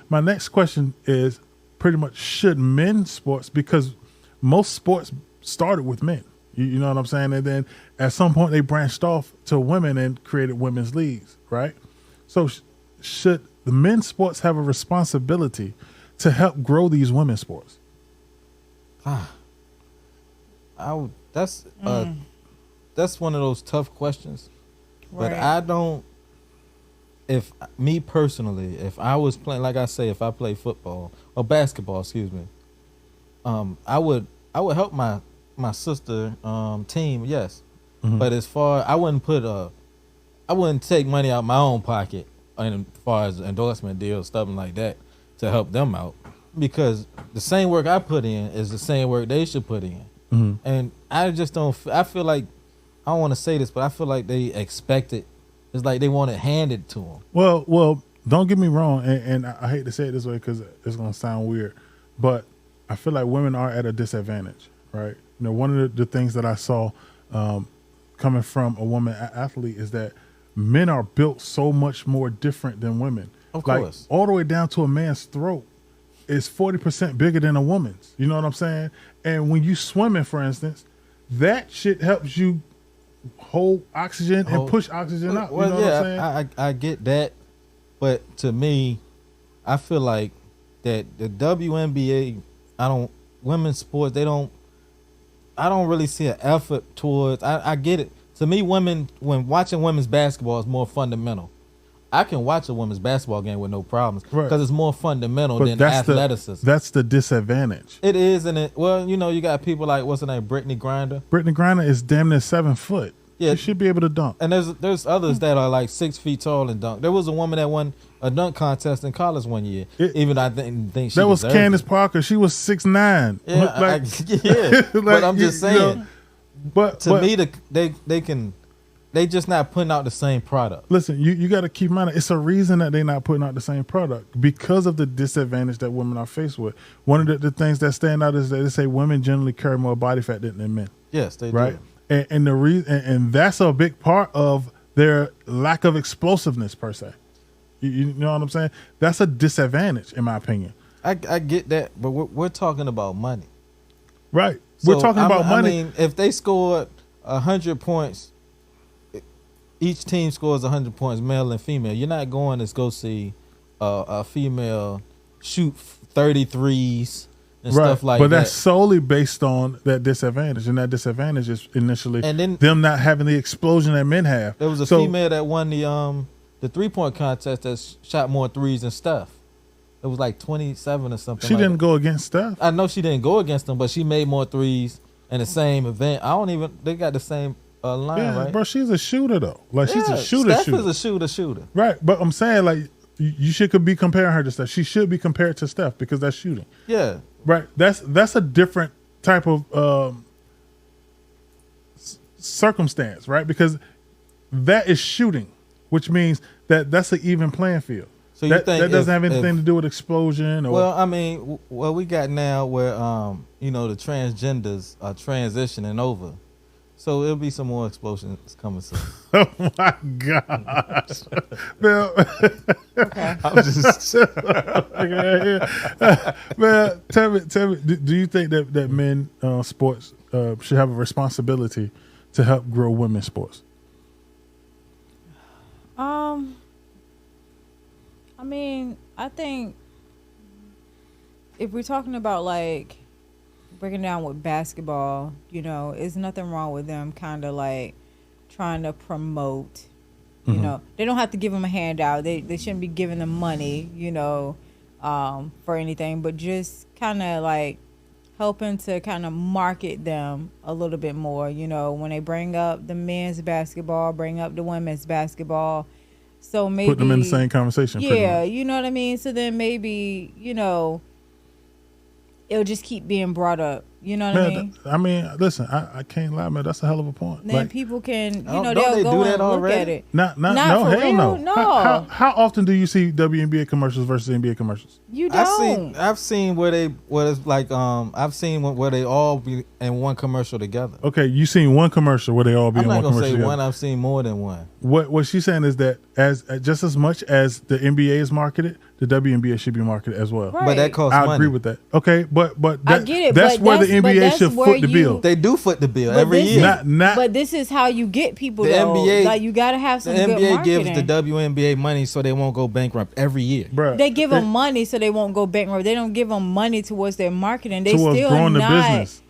My next question is pretty much, should men's sports, because most sports started with men, you know what I'm saying? And then at some point they branched off to women and created women's leagues, right? So should the men's sports have a responsibility to help grow these women's sports? That's one of those tough questions. right. But I don't. If me personally, if I was playing, like I say, if I play football or basketball, excuse me, I would help my sister team, yes. But as far, I wouldn't take money out of my own pocket as far as endorsement deals, stuff like that, to help them out, because the same work I put in is the same work they should put in. And I just don't. I feel like, I don't want to say this, but I feel like they expect it. It's like they want it handed to them. Well, don't get me wrong, and I hate to say it this way because it's going to sound weird, but I feel like women are at a disadvantage, right? You know, one of the things that I saw coming from a woman athlete is that men are built so much more different than women. Of course. All the way down to a man's throat is 40% bigger than a woman's. You know what I'm saying? And when you swimming, for instance, that shit helps you hold oxygen and push oxygen out. Well, you know what I'm saying? I get that, but to me, I feel like that the WNBA women's sports, I don't really see an effort towards. I get it. To me, when watching women's basketball is more fundamental. I can watch a women's basketball game with no problems because it's more fundamental than athleticism. That's the disadvantage. It is, and well, you got people like what's her name, Brittany Griner. Brittany Griner is damn near 7 foot. Yeah, she should be able to dunk. And there's others that are like 6 feet tall and dunk. There was a woman that won a dunk contest in college one year. Even I didn't think she. That was Candace Parker. She was 6'9". Yeah, but I'm just saying. But to me, they just not putting out the same product. Listen, you got to keep in mind, it's a reason that they're not putting out the same product because of the disadvantage that women are faced with. One of the things that stand out is that they say women generally carry more body fat than men. Yes, they do. And the reason, and that's a big part of their lack of explosiveness per se. You know what I'm saying? That's a disadvantage, in my opinion. I get that, but we're talking about money, right? We're talking about money. I mean, if they scored 100 points. Each team scores 100 points, male and female. You're not going to go see a female shoot 33s and stuff like that. But that's solely based on that disadvantage, and that disadvantage is initially them not having the explosion that men have. There was a female that won the 3-point contest that shot more threes than Steph. It was like 27 or something. She didn't go against Steph. I know she didn't go against them, but she made more threes in the same event. They got the same line, right? Bro, she's a shooter though. Like she's a shooter. Steph is a shooter. Right, but I'm saying like you should be comparing her to Steph. She should be compared to Steph because that's shooting. Yeah. Right. That's a different type of circumstance, right? Because that is shooting, which means that's an even playing field. So you think that doesn't have anything to do with explosion? Or, well, I mean, we got now where the transgenders are transitioning over. So it'll be some more explosions coming soon. Oh my gosh, man! Okay. I'm just man. Tell me, do you think that men sports should have a responsibility to help grow women's sports? I mean, I think if we're talking about like breaking down with basketball, there's nothing wrong with them kind of like trying to promote, they don't have to give them a handout. They shouldn't be giving them money, for anything, but just kind of like helping to kind of market them a little bit more, when they bring up the men's basketball, bring up the women's basketball. So maybe put them in the same conversation. Yeah, you know what I mean? So then maybe, it'll just keep being brought up. You know what I mean? I mean, listen, I can't lie, man. That's a hell of a point. Then people can, they'll they go do and that look already? at it. No, for hell real? no. No. How often do you see WNBA commercials versus NBA commercials? You don't. I've seen where it's like I've seen where they all be in one commercial together. Okay, you seen one commercial where they all be in one commercial together. I'm not gonna say one. I've seen more than one. What she's saying is that as just as much as the NBA is marketed, the WNBA should be marketed as well. Right. But that costs money. I agree with that. Okay, but I get it. That's where the NBA should foot the bill. They do foot the bill every year. But this is how you get people. The though. NBA, like you got to have some the good NBA marketing. gives the WNBA money so they won't go bankrupt every year. Bruh, they give them money so they won't go bankrupt. They don't give them money towards their marketing. They towards still growing not. the business.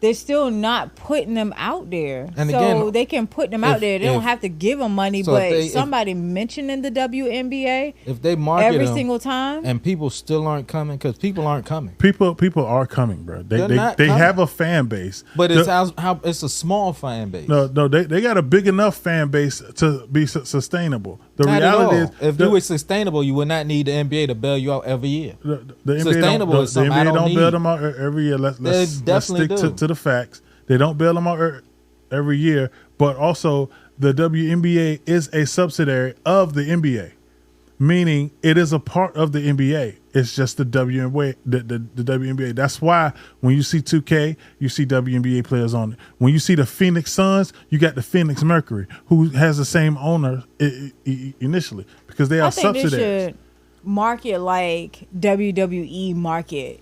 They're still not putting them out there. And so again, they can put them out there. They don't have to give them money, so but somebody mentioning the WNBA if they market every them single time, and people still aren't coming because people aren't coming. People are coming, bro. They have a fan base, but it's how it's a small fan base. No, they got a big enough fan base to be sustainable. The reality is, if you were sustainable, you would not need the NBA to bail you out every year. The Sustainable NBA is something I the NBA don't don't bail need. them out every year. Let's stick do. to the facts. They don't bail them out every year, but also the WNBA is a subsidiary of the NBA, meaning it is a part of the NBA. It's just the WNBA. The WNBA. That's why when you see 2K, you see WNBA players on it. When you see the Phoenix Suns, you got the Phoenix Mercury, who has the same owner initially, because they are subsidiaries. They should market like WWE market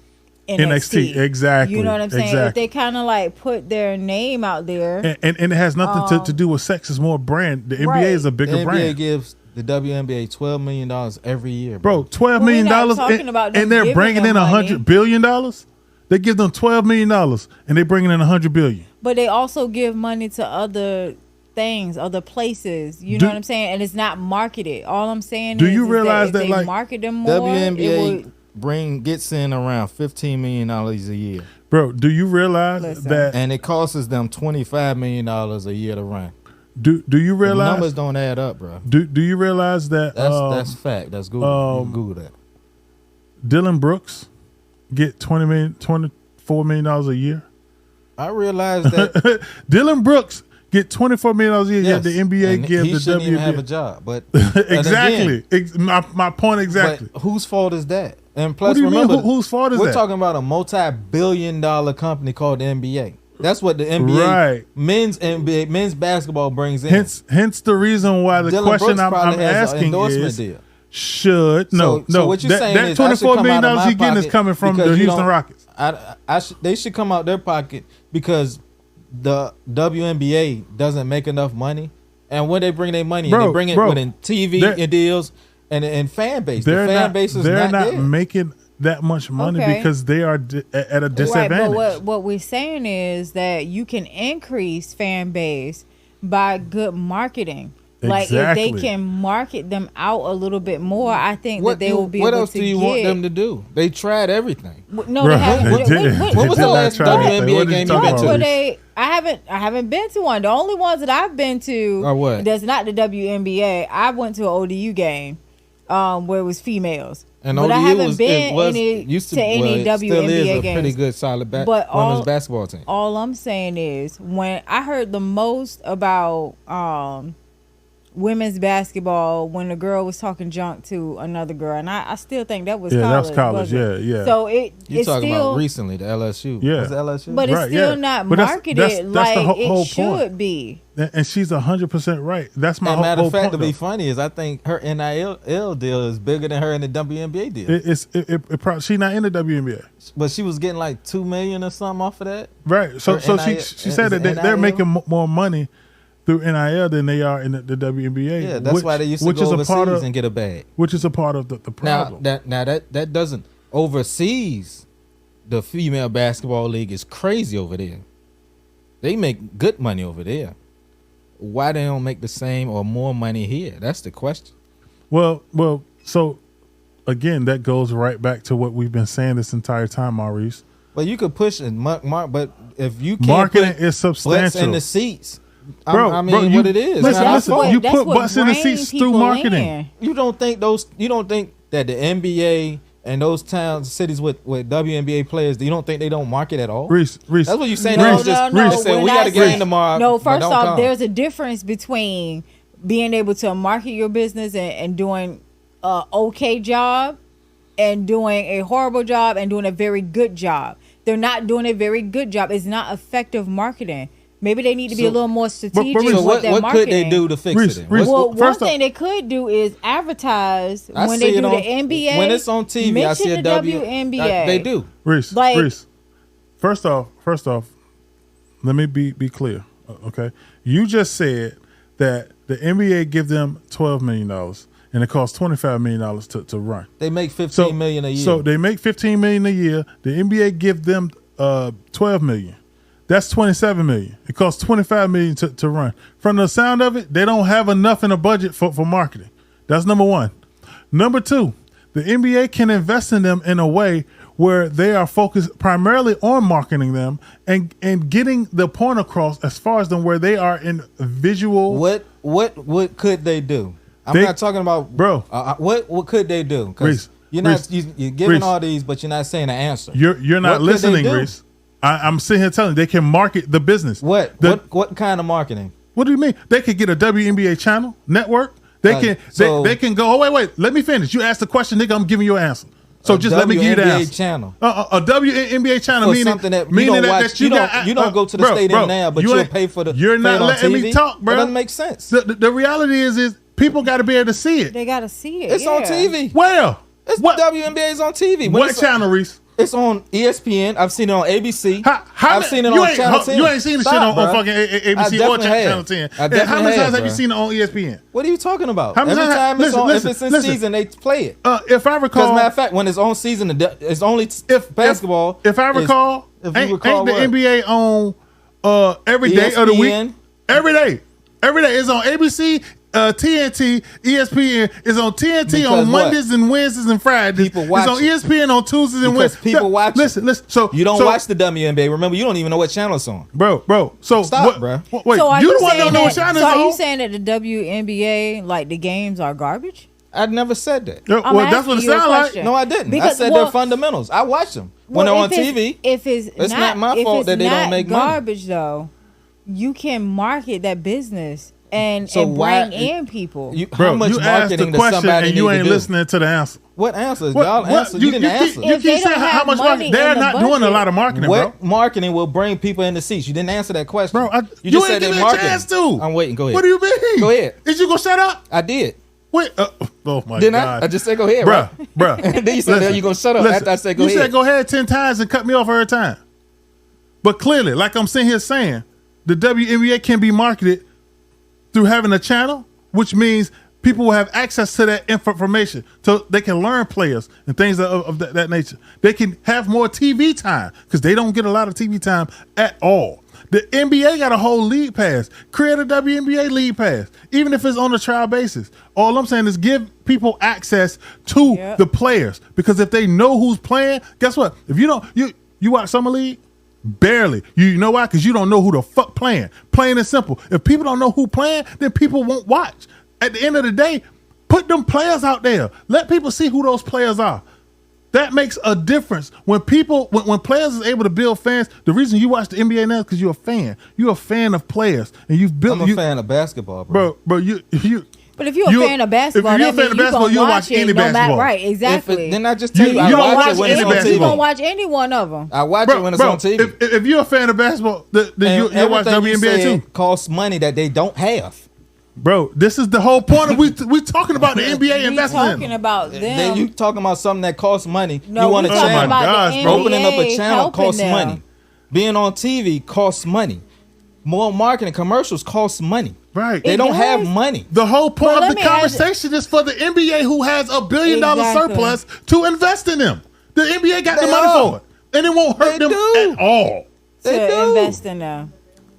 NXT. Exactly. You know what I'm saying? Exactly. If they kind of like put their name out there, and it has nothing to do with sex. It's more brand. The NBA is a bigger the NBA brand. gives the WNBA $12 million every year, bro. $12 million, talking about them and they're giving bringing them in money. $100 billion. They give them $12 million and they bringing in $100 billion. But they also give money to other things, other places. You know what I'm saying? And it's not marketed. All I'm saying do is, you realize if that they like market them more, WNBA gets in around $15 million a year. Bro, do you realize that? And it costs them $25 million a year to run. Do you realize the numbers don't add up, bro? Do you realize that? That's fact. That's Google. Google that. Dylan Brooks get $24 million a year. I realize that Dylan Brooks get $24 million a year. Yes. The NBA gives he the shouldn't WNBA even have a job. But exactly, my point exactly. But whose fault is that? And plus, what do you remember, mean, whose fault is we're that? talking about a multi-billion-dollar company called the NBA. That's what the NBA, men's basketball brings in. Hence the reason why the Dylan question Brooks I'm asking is, deal. So what you're saying is that $24 million he's getting is coming from the Houston Rockets. They should come out their pocket because the WNBA doesn't make enough money, and when they bring their money, they bring it within TV deals and fan base. The fan base is they're not not making that much money because they are at a disadvantage. Right, but what we're saying is that you can increase fan base by good marketing. Like if they can market them out a little bit more, I think that they will be able to. What else do you want them to do? They tried everything. No, they haven't. When was the last WNBA game you been to? I haven't been to one. The only ones that I've been to are what? That's not the WNBA. I went to an ODU game, where it was females. And but ODU I haven't been any WNBA still is a games. Pretty good, solid women's basketball team. All I'm saying is, when I heard the most about women's basketball, when the girl was talking junk to another girl, and I still think that was college. That was college. Yeah. So you're talking about recently the LSU. Yeah, was it LSU? But it's still not marketed that's like the whole it should point. be. And she's 100% right. That's my whole matter of fact, point, to be funny is I think her NIL deal is bigger than her in the WNBA deal. She's not in the WNBA, but she was getting like $2 million or something off of that. Right. So she said that they're making more money through NIL than they are in the WNBA. Yeah, that's why they used to go overseas and get a bag. Which is a part of the problem. Now that doesn't overseas. The female basketball league is crazy over there. They make good money over there. Why they don't make the same or more money here? That's the question. Well. So again, that goes right back to what we've been saying this entire time, Maurice. Well, you could push it, but if you can't marketing is substantial. Butts in the seats. Bro, what it is. Listen, you put butts in the seats through marketing. You don't think that the NBA and those towns, cities with WNBA players, you don't think they don't market at all? Reece. That's what you're saying. No, they say, we got a game tomorrow. No, first off, there's a difference between being able to market your business and doing an okay job and doing a horrible job and doing a very good job. They're not doing a very good job. It's not effective marketing. Maybe they need to be a little more strategic with their marketing. What could they do to fix it? Well, one thing they could do is advertise when they do the NBA. When it's on TV, I see a WNBA. They do. Reece. First off, let me be clear. Okay, you just said that the NBA give them $12 million and it costs $25 million to run. They make $15 million a year. So they make $15 million a year. The NBA give them $12 million. That's $27 million. It costs $25 million to run. From the sound of it, they don't have enough in the budget for marketing. That's number one. Number two, the NBA can invest in them in a way where they are focused primarily on marketing them and getting the point across as far as them where they are in visual. What could they do? I'm not talking about what could they do? Because you're giving all these, but you're not saying the answer. You're not listening, Reece. I'm sitting here telling you, they can market the business. What kind of marketing? What do you mean? They could get a WNBA channel network. They can go. Oh wait. Let me finish. You asked the question, nigga. I'm giving you an answer. So just let me give you the answer. Channel. A WNBA channel meaning something that you don't go to the stadium now, but you'll pay for the. You're not letting me talk, bro. That doesn't make sense. The reality is people got to be able to see it. They got to see it. It's on TV. Well, WNBA is on TV. What channel, Reece? It's on ESPN. I've seen it on ABC. I've seen it you on Channel 10. You ain't seen the shit on fucking ABC or Channel 10. How many times have you seen it on ESPN? What are you talking about? How many Every times- time it's listen, on, listen, if it's in listen. season, they play it. If I recall, As a matter of fact, when it's on season, it's only basketball. If I recall, if you ain't recall the what? NBA on every day of the week? ESPN. Every day it's on ABC. TNT, ESPN is on TNT Because on what? Mondays and Wednesdays and Fridays. People watch it's on it. ESPN on Tuesdays and Because Wednesdays. people watch it. Listen. So You don't watch the WNBA. Remember, you don't even know what channel it's on. bro. So Stop, bro. Wait, So are you you the one saying don't know what that? channel So is are you on? saying that the WNBA, like the games, are garbage? I never said that. Yeah, I'm well, that's what it asking you a sounds like. question. No, I didn't. Because- I said well- they're fundamentals. I watch them when they're on TV. If it's not my fault that they don't make money. garbage, though, you can market that business and So why- bring in people. Bro, how much you asked marketing the does question somebody and you need to ain't do? listening to the answer. What answers? What- Y'all what- answered. You didn't answer. You If they keep saying don't how have much money marketing. They're in the not doing a budget. lot of marketing, bro. What marketing will bring people in the seats? You didn't answer that question. Bro, you ain't just said give they me a marketing. chance to. I'm waiting. Go ahead. What do you mean? Go ahead. Is you gonna shut up? I did. Wait. Oh my Didn't god. I? I just said go ahead, Bruh. right? Then you said, you gonna shut up after I said go you ahead. said go ahead 10 times and cut me off every time. But clearly, like I'm sitting here saying, the WNBA can be marketed through having a channel, which means people will have access to that information so they can learn players and things of that nature. They can have more TV time because they don't get a lot of TV time at all. The NBA got a whole league pass. Create a WNBA league pass, even if it's on a trial basis. All I'm saying is give people access to the players, because if they know who's playing, guess what? If you don't, you watch summer league, barely. You know why? Because you don't know who the fuck playing. Plain and simple. If people don't know who playing, then people won't watch. At the end of the day, put them players out there. Let people see who those players are. That makes a difference. When players is able to build fans, the reason you watch the NBA now is because you're a fan. You're a fan of players, and you've built. I'm a fan of basketball, bro. Bro, you. But if you're a fan of basketball, if you're a that fan means of you basketball, gonna you'll watch watch any it no matter, basketball. right? Exactly. Then I just tell you, I you don't watch watch it when any it's on basketball. You TV. don't watch any one of them. I watch it when it's on TV. If you're a fan of basketball, then you'll watch everything you WNBA said too. costs money that they don't have. Bro, this is the whole point of we talking about the NBA We investment. talking about them. Then you talking about something that costs money. No, you want we to talking my about gosh, the bro. NBA opening up a channel helping costs them. money. Being on TV costs money. More marketing commercials costs money. Right. They It don't have does. money. The whole point But of let the me ask- conversation is for the NBA, who has $1 billion Exactly. surplus, to invest in them. The NBA got They the money are. for it, and it won't hurt They them do. at all. To They do. invest in them.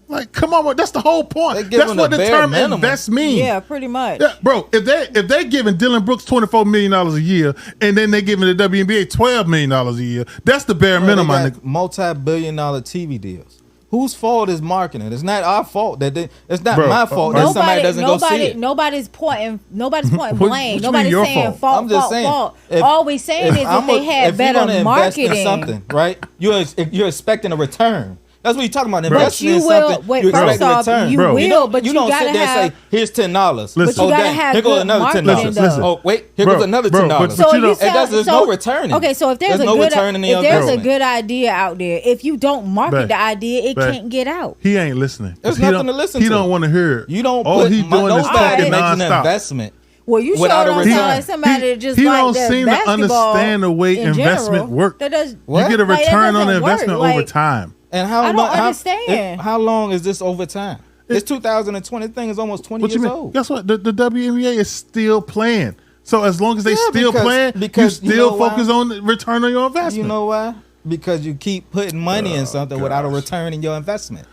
Like, come on, that's the whole They point. give That's them what the the bare term minimum. invest means. Yeah, pretty much. Yeah, bro, if they're giving Dylan Brooks $24 million a year, and then they're giving the WNBA $12 million a year, that's the bare minimum. my They nigga. got multi-billion-dollar TV deals. Whose fault is marketing? It's not our fault that it's not Bro, my fault that somebody doesn't go see it. Nobody's pointing What blame. you mean Nobody's your saying fault? fault. I'm just saying. Fault. If- All we saying is if they had if you're better gonna invest in marketing. something, right? You're expecting a return. That's what you're talking about. But Investing you in will. something, Wait, you first expect a off, return. you Bro. will, but you don't gotta sit there have. and say, "Here's $10." But you oh, gotta dang, have here goes good another $10. marketing, though. Oh, wait, here Bro, goes another bro, $10. but So you don't- there's no returning. Okay, so if there's a no good, return in the if there's a investment. good idea out there, if you don't market Babe, the idea, it babe. can't get out. He ain't listening. There's He nothing don't- to listen He to. don't want to hear it. You don't All put he doing those is guys talking making an nonstop. investment. Well, you sure Without a don't return. sound like somebody that just he like don't the seem to basketball understand the way in investment general. work. That does. What? You get a Like, that return on the doesn't work. investment Like- over time. And how I don't long? understand. How long is this over time? It's 2020. This thing is almost 20 What you years mean? old. Guess what? The WNBA is still playing. So as long as they Yeah, still playing, you because you still know why? focus on the return on your investment. You know why? Because you keep putting money in something without a gosh. return in your investment.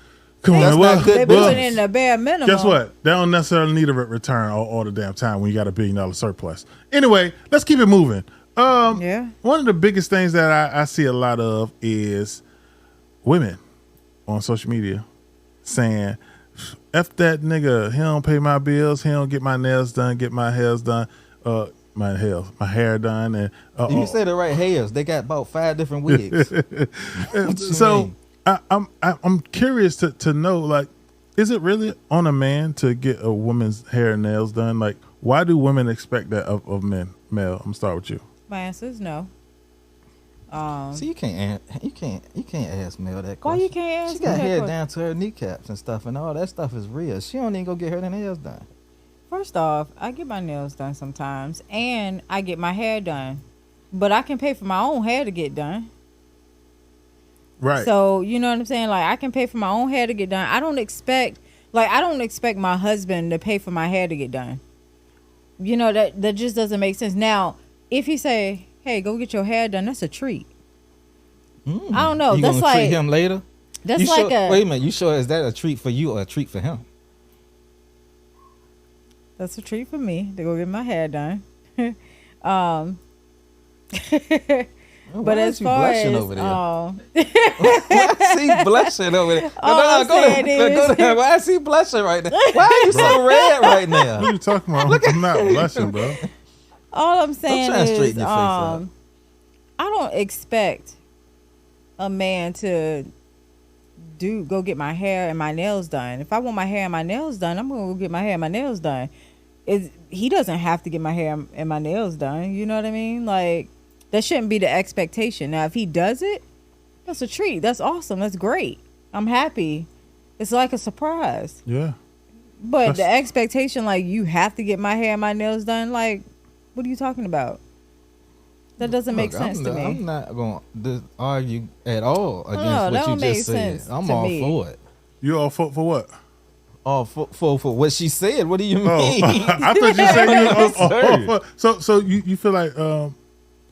Come That's on, not well, good They business. put in the bare minimum. guess what? They don't necessarily need a return all the damn time when you got $1 billion surplus. Anyway, let's keep it moving. Yeah. One of the biggest things that I see a lot of is women on social media saying, F that nigga, he don't pay my bills, he don't get my nails done, get my hair done, my hair done, and You say the right hairs. They got about 5 different wigs. What you so mean? I'm curious to know, like, is it really on a man to get a woman's hair and nails done? Like, why do women expect that of men? Male, I'm gonna start with you. My answer is no. See, you can't ask Mel that question. Why you can't ask She got me that hair question? down to her kneecaps and stuff, and all that stuff is real. She don't even go get her nails done. First off, I get my nails done sometimes, and I get my hair done. But I can pay for my own hair to get done. Right. So you know what I'm saying? Like I can pay for my own hair to get done. I don't expect my husband to pay for my hair to get done. You know, that just doesn't make sense. Now, if he say, "Hey, go get your hair done," that's a treat. I don't know. You That's gonna treat like him later. that's You like sure, wait a minute. You sure is that a treat for you or a treat for him? that's a treat for me to go get my hair done. But as far as over there? Why is he blushing over there? All I'm saying Go there. Why is he blushing right now? Why are you so red right now? What are you talking about? I'm not blushing, bro. all I'm saying try and is, straighten your face out. I don't expect a man to go get my hair and my nails done. If I want my hair and my nails done, I'm gonna go get my hair and my nails done. He doesn't have to get my hair and my nails done. You know what I mean? Like that shouldn't be the expectation. Now, if he does it, that's a treat. That's awesome. That's great. I'm happy. It's like a surprise. Yeah. But the expectation, like you have to get my hair and my nails done, like what are you talking about? That doesn't make sense to me. I'm not going to argue at all against that what don't you make just said. sense I'm to all me. for it. You all for what? All for what she said. What do you Oh, mean? I thought you said you Yes, all for. So you feel like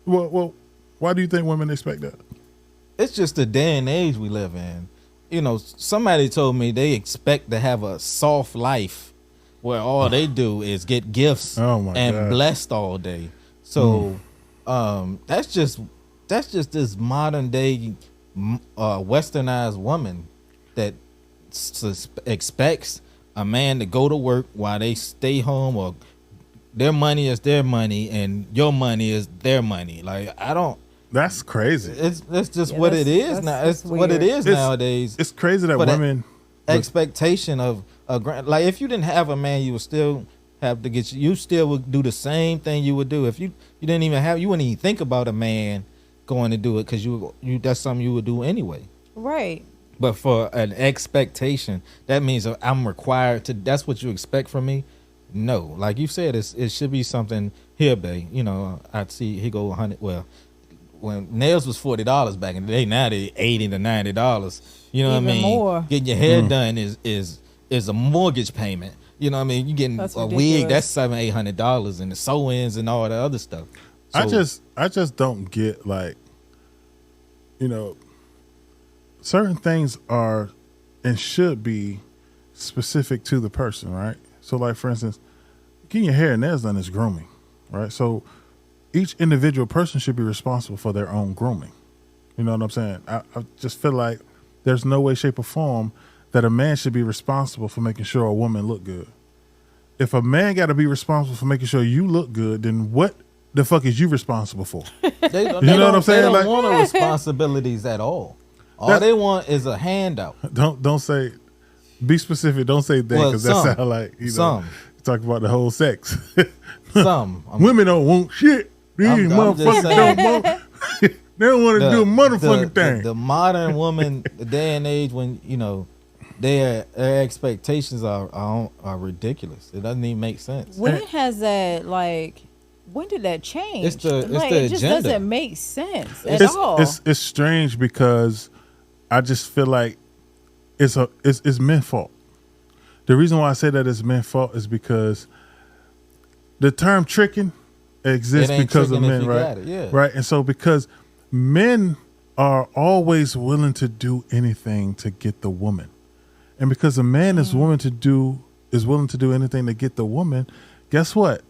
well, why do you think women expect that? It's just the day and age we live in. You know, somebody told me they expect to have a soft life where all they do is get gifts Oh my and gosh. blessed all day. So that's just this modern day westernized woman that expects a man to go to work while they stay home, or their money is their money and your money is their money. Like I don't. That's crazy. It's just Yeah, what it is that's now. that's It's what it weird. is nowadays. It's crazy that But women. Expectation of a grand, like if you didn't have a man, you would still have to get you still would do the same thing you would do if you didn't even have, you wouldn't even think about a man going to do it because you that's something you would do anyway. Right. But for an expectation, that means I'm required to. That's what you expect from me. No, like you said, it should be something here, babe. You know, I see he go 100. Well, when nails was $40 back in the day, now they $80 to $90. You know Even what I mean? more. Getting your hair done is a mortgage payment. You know what I mean? You getting That's a ridiculous. wig that's $700-$800 and the sew-ins and all the other stuff. So, I just don't get, like, you know, certain things are and should be specific to the person, right? So, like, for instance, getting your hair and nails done is grooming, right? So each individual person should be responsible for their own grooming. You know what I'm saying? I just feel like there's no way, shape, or form that a man should be responsible for making sure a woman look good. If a man got to be responsible for making sure you look good, then what the fuck is you responsible for? they know what I'm saying? They don't Like- want no responsibilities at all. All they want is a handout. Don't say, be specific. Don't say that because Well, that sounds like, you know, some. talk about the whole sex. Some Women don't want shit. These I'm just motherfuckers saying. don't want. They don't want to do a motherfucking thing. The modern woman, the day and age when, you know, their expectations are ridiculous. It doesn't even make sense. When has that, like, when did that change? It's the it just agenda. doesn't make sense at it's, all. it's strange because I just feel like it's men's fault. The reason why I say that it's men's fault is because the term tricking exists It ain't because of tricking if men, you right? got it, yeah. Right. And so because men are always willing to do anything to get the woman. And because a man is willing to do anything to get the woman, guess what?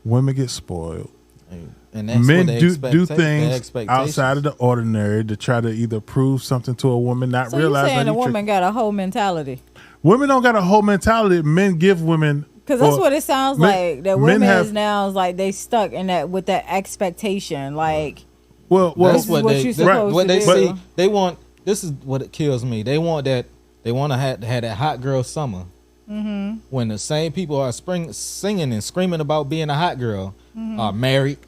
Women get spoiled. And that's Men what do things outside of the ordinary to try to either prove something to a woman, not so you're realize saying that a woman got a whole mentality? women don't got a whole mentality. Men give women, Because that's or what it sounds men- like. That men women have- is now is like they stuck in that with that expectation. Like well, That's is what what they you're supposed what to they do. see. They want. This is what it kills me. They want that. They want to have that hot girl summer. Mm-hmm. When the same people are singing and screaming about being a hot girl are married,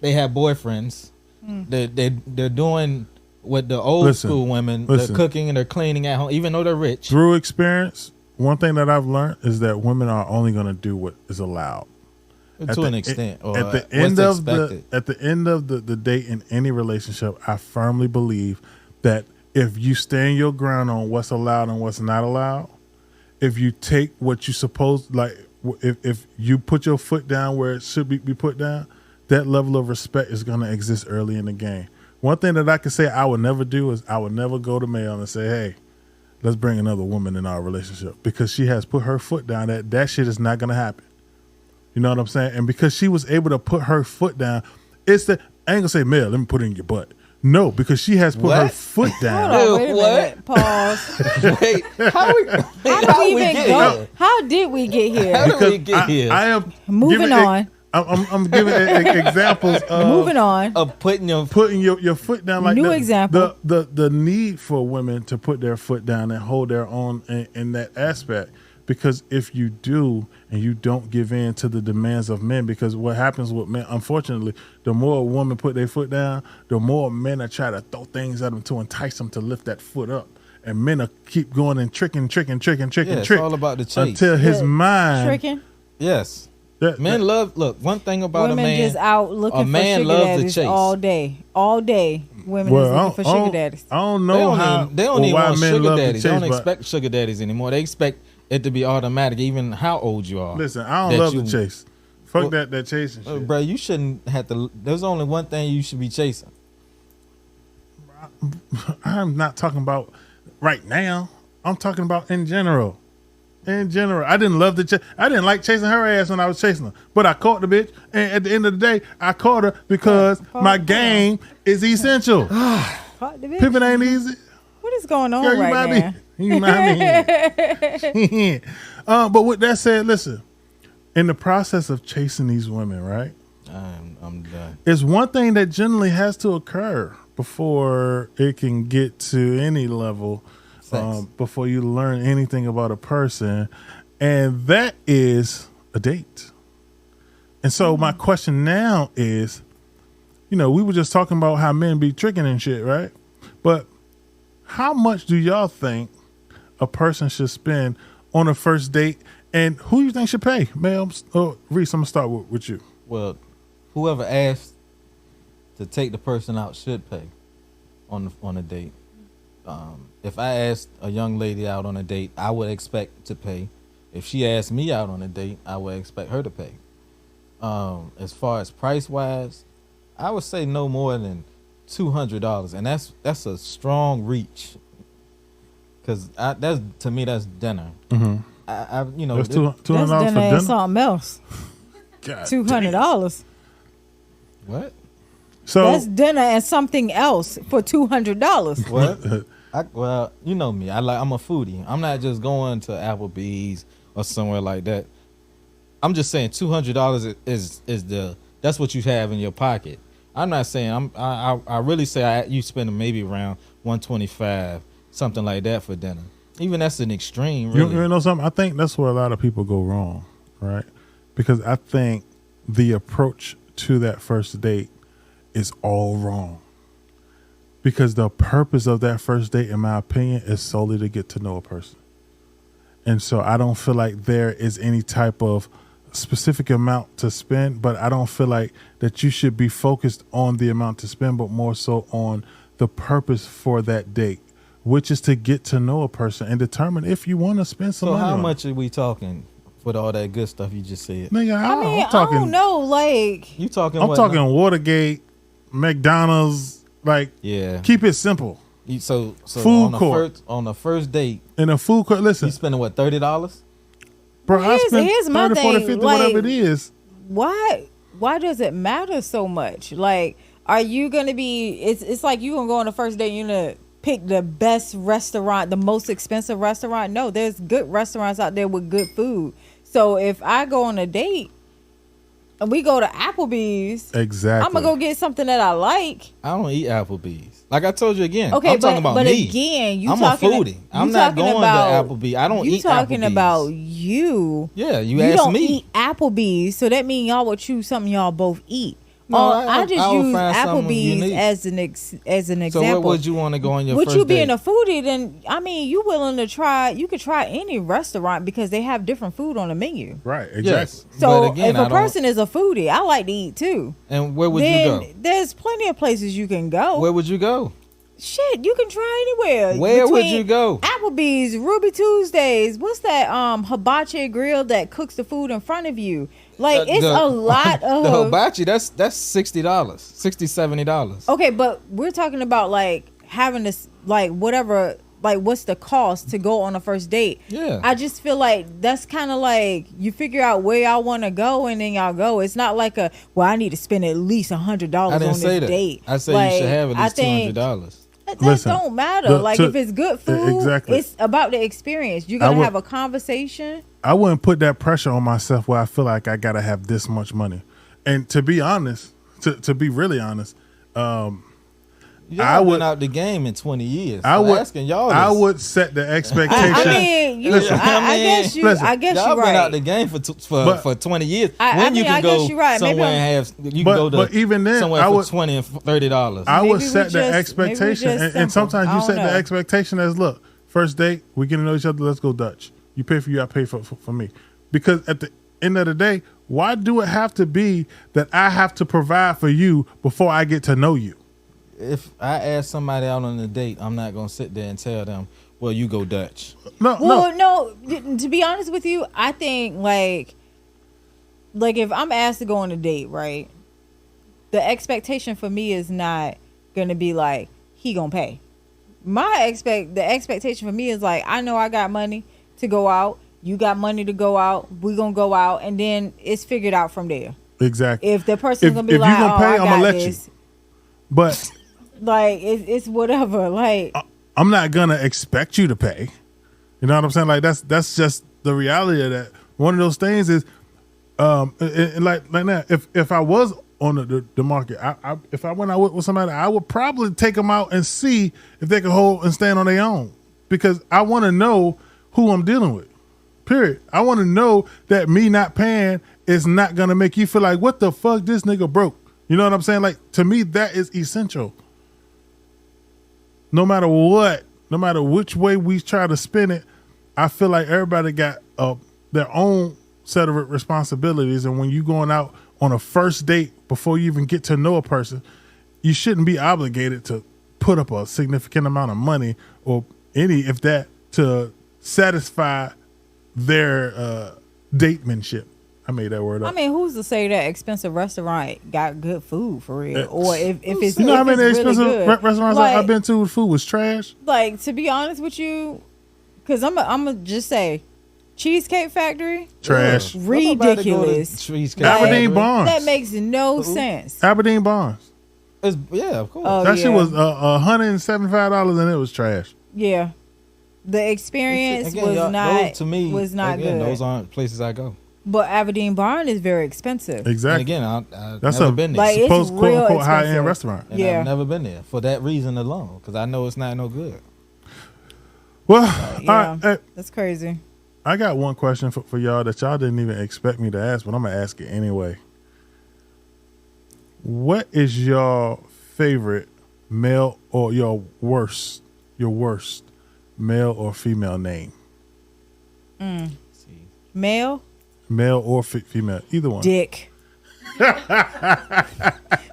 they have boyfriends. They're doing what the old school women. They're cooking and they're cleaning at home, even though they're rich. through experience, one thing that I've learned is that women are only going to do what is allowed. To an extent, or at the what's end of expected. the date in any relationship, I firmly believe that if you stand your ground on what's allowed and what's not allowed, if you take what you supposed, like if you put your foot down where it should be put down, that level of respect is going to exist early in the game. One thing that I can say I would never do is I would never go to Mel and say, hey, let's bring another woman in our relationship, because she has put her foot down. That shit is not going to happen. You know what I'm saying? And because she was able to put her foot down, it's the, I ain't going to say, Mel, let me put it in your butt. No, because she has put her foot down. Hold on, wait a minute. Pause. Wait, how did we get here? How did we get here? I am Moving on. I'm giving examples of Moving on. Of putting your foot down, like New example. The need for women to put their foot down and hold their own in that aspect. Because if you do and you don't give in to the demands of men, because what happens with men, unfortunately, the more a woman put their foot down, the more men are trying to throw things at them to entice them to lift that foot up. And men are keep going and tricking. It's all about the chase. Until his mind. Tricking? Yes. Men love, look, one thing about women a man. Just out looking for sugar daddies all day. All day. Women is looking for sugar daddies. I don't know they don't even want sugar daddies. They don't expect sugar daddies anymore. They expect it to be automatic, even how old you are. Listen, I don't love the chase. Fuck that chasing shit. Bro, you shouldn't have to. There's only one thing you should be chasing. I'm not talking about right now. I'm talking about in general. In general, I didn't love the chase. I didn't like chasing her ass when I was chasing her, but I caught the bitch. And at the end of the day, I caught her because my game is essential. Pimping ain't easy. What is going on right now? You mind me? But with that said, listen. In the process of chasing these women, right? I'm done. It's one thing that generally has to occur before it can get to any level. Before you learn anything about a person, and that is a date. And so my question now is, we were just talking about how men be tricking and shit, right? But how much do y'all think a person should spend on a first date, and who you think should pay? Mel, Reece, I'm gonna start with you. Well, whoever asked to take the person out should pay on a date. If I asked a young lady out on a date, I would expect to pay. If she asked me out on a date, I would expect her to pay. As far as price wise, I would say no more than $200, and that's a strong reach. Because to me that's dinner. Mm-hmm. That's $200 for dinner. dinner. Something else. $200. What? So that's dinner and something else for $200. What? Well, you know me. I'm a foodie. I'm not just going to Applebee's or somewhere like that. I'm just saying $200 is that's what you have in your pocket. I'm not saying I really say you spend maybe around $125, something like that for dinner. Even that's an extreme. Really. You know something? I think that's where a lot of people go wrong, right? Because I think the approach to that first date is all wrong. Because the purpose of that first date, in my opinion, is solely to get to know a person. And so I don't feel like there is any type of specific amount to spend, but I don't feel like that you should be focused on the amount to spend, but more so on the purpose for that date, which is to get to know a person and determine if you want to spend some money. So how much are we talking with all that good stuff you just said? Nigga, I'm talking, I don't know, like you talking. I'm talking now? Watergate, McDonald's. Like, yeah, keep it simple. So food court on the first date in a food court. Listen, you spending what, $30? Bro, I spend here's my 30, 40, 50, like, whatever it is. Why does it matter so much? Like, are you gonna be? It's like you gonna go on the first date. You're gonna pick the best restaurant, the most expensive restaurant. No, there's good restaurants out there with good food. So if I go on a date and we go to Applebee's, exactly, I'm gonna go get something that I like. I don't eat Applebee's. Like I told you again. Okay, I'm talking about me. Again, I'm a foodie. I'm not going to Applebee's. I don't eat Applebee's. You talking about you? Yeah, you asked don't me. Eat Applebee's, so that means y'all would choose something y'all both eat. No, I just use Applebee's as an example. So what would you want to go on your Would first you being date? a foodie, then I mean, you willing to try? You could try any restaurant because they have different food on the menu. Right. Exactly. Yes, so but again, if a person is a foodie, I like to eat too. And where would you go? There's plenty of places you can go. Where would you go? Shit, you can try anywhere. Where would Between you go? Applebee's, Ruby Tuesdays. What's that? Hibachi grill that cooks the food in front of you. Like it's a lot of the hibachi. That's $60, $70. Okay, but we're talking about like having this, like whatever, like what's the cost to go on a first date? Yeah. I just feel like that's kind of like you figure out where y'all want to go and then y'all go. It's not like I need to spend at least $100 on this date. I say like, you should have at least $200. That Listen, don't matter. Like if it's good food, exactly. It's about the experience. You're gonna have a conversation. I wouldn't put that pressure on myself where I feel like I gotta have this much money. And to be honest, to be really honest, I went out the game in 20 years. I would asking y'all this. I would set the expectation. I guess y'all you're right. been out the game for 20 years. I you can go right. somewhere and have you can go to but even then, somewhere I would, for $20 and $30. I would Maybe set the expectation, and sometimes you set the expectation as, look, first date, we get to know each other. Let's go Dutch. You pay for you, I pay for me. Because at the end of the day, why do it have to be that I have to provide for you before I get to know you? If I ask somebody out on a date, I'm not gonna sit there and tell them, "Well, you go Dutch." No. To be honest with you, I think like if I'm asked to go on a date, right? The expectation for me is not gonna be like he gonna pay. The expectation for me is like I know I got money to go out. You got money to go out. We gonna go out, and then it's figured out from there. Exactly. If the person's gonna be like, you gonna pay, I'm gonna let this. you. But like it's whatever. Like I'm not gonna expect you to pay. You know what I'm saying? Like that's just the reality of that. One of those things is, like now, if I was on the market, if I went out with somebody, I would probably take them out and see if they can hold and stand on their own, because I want to know who I'm dealing with. Period. I want to know that me not paying is not gonna make you feel like, what the fuck, this nigga broke. You know what I'm saying? Like, to me, that is essential. No matter what, no matter which way we try to spin it, I feel like everybody got their own set of responsibilities. And when you going out on a first date, before you even get to know a person, you shouldn't be obligated to put up a significant amount of money or if that, to satisfy their datemanship. I made that word up. I mean, who's to say that expensive restaurant got good food for real? Or if it's, you know how many expensive really restaurants I've been to, food was trash? Like, to be honest with you, because I'm gonna just say, Cheesecake Factory, trash, ridiculous. Aberdeen Barnes, that makes no sense. Aberdeen Barnes, yeah, of course. Oh, that shit was $175 and it was trash. Yeah, the experience again, was not to me was not again, good. Those aren't places I go. But Aberdeen Barn is very expensive. Exactly. And again, that's never been there. Like, supposed quote unquote expensive. high end restaurant. And Yeah. I've never been there for that reason alone, because I know it's not no good. Well, Yeah, all right, that's crazy. I got one question for y'all that y'all didn't even expect me to ask, but I'm gonna ask it anyway. What is your favorite male or your worst male or female name? Male Or female, either one. Dick.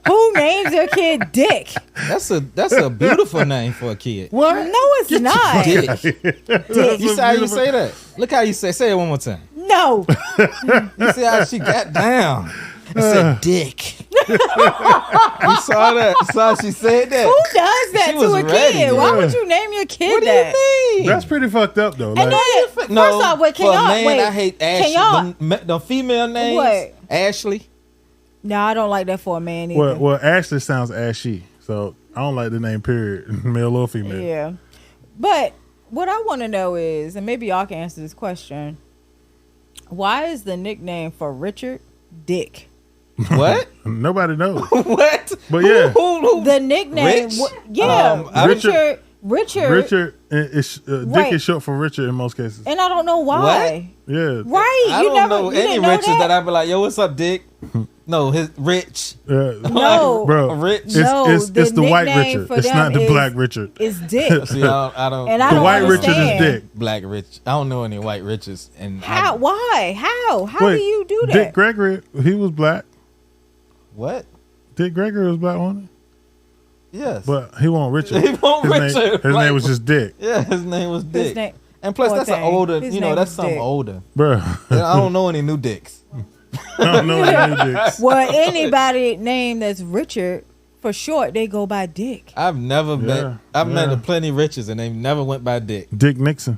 Who names their kid Dick? That's a beautiful name for a kid. What? No, it's not. Dick. Dick. You see how you say that? Look how you say it one more time. No. You see how she got down and said dick. You saw that? Saw she said that? Who does that She to was a ready, kid? yeah. Why would you name your kid What do that? you mean? That's pretty fucked up though. And Like, then, first off, wait, can for a y'all man, wait? I hate Ashley. Can y'all? The female names. What? Ashley. No, I don't like that for a man either. well, Ashley sounds ashy, so I don't like the name. Period, male or female. Yeah, but what I want to know is, and maybe y'all can answer this question: why is the nickname for Richard Dick? What? Nobody knows. What? But yeah. Who? The nickname, Rich? Richard, Dick Right. is short for Richard in most cases. and I don't know why. Yeah. Right? I you don't never know you any didn't know Riches that I'd be like, yo, what's up, Dick? No, his Rich. No. bro. Rich. It's, No, it's the the white nickname Richard. for It's them not the is- black Richard. It's Dick. See, I don't. And I The don't white Richard is understand. Dick. Black Rich. I don't know any white Riches. And How? Why? How? How Wait, do you do that? Dick Gregory, he was black. What? Dick Gregory was black, wasn't Yes. But he won't Richard. He won't Richard. His name was just Dick. Yeah, his name was Dick. His name, And plus, poor that's an thing. older, His you know, name that's was something Dick. older. Bro. And I don't know any new dicks. I don't know any dicks. Well, anybody named that's Richard, for short, they go by Dick. I've never met, I've yeah. met plenty Riches and they never went by Dick. Dick Nixon.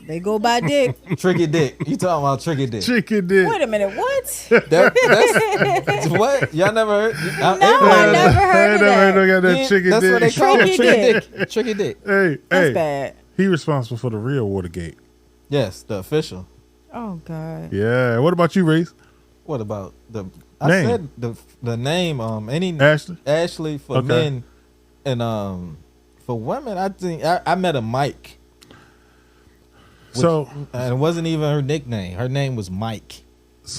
They go by Dick. Tricky Dick. You talking about Tricky Dick. Chicken Dick. Wait a minute, what? That's what? Y'all never heard? No, I never heard of that. I got that chicken That's dick. what they call it. Tricky Tricky Dick. Tricky Dick. Hey, That's hey. bad. He responsible for the real Watergate. Yes, the official. Oh, God. Yeah. What about you, Reece? What about the? Name. I said the name. Any Ashley? Ashley for Okay. men, and for women, I think I met a Mike. So And it wasn't even her nickname. Her name was Mike.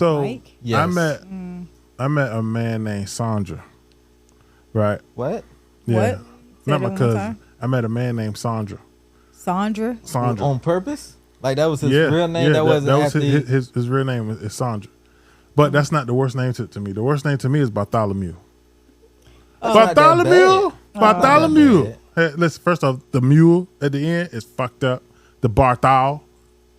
Mike? Yes. I met a man named Sandra. Right? What? Yeah. What? Say Not it my one more cousin. time. I met a man named Sandra. Sandra? Sandra. On purpose? Like that was his real name. That wasn't that was after he- his real name is Sandra. But that's not the worst name to me. The worst name to me is Bartholomew. That's not that Bartholomew. bad. Bartholomew. bad. Hey, listen, first off, the mule at the end is fucked up. The Barthol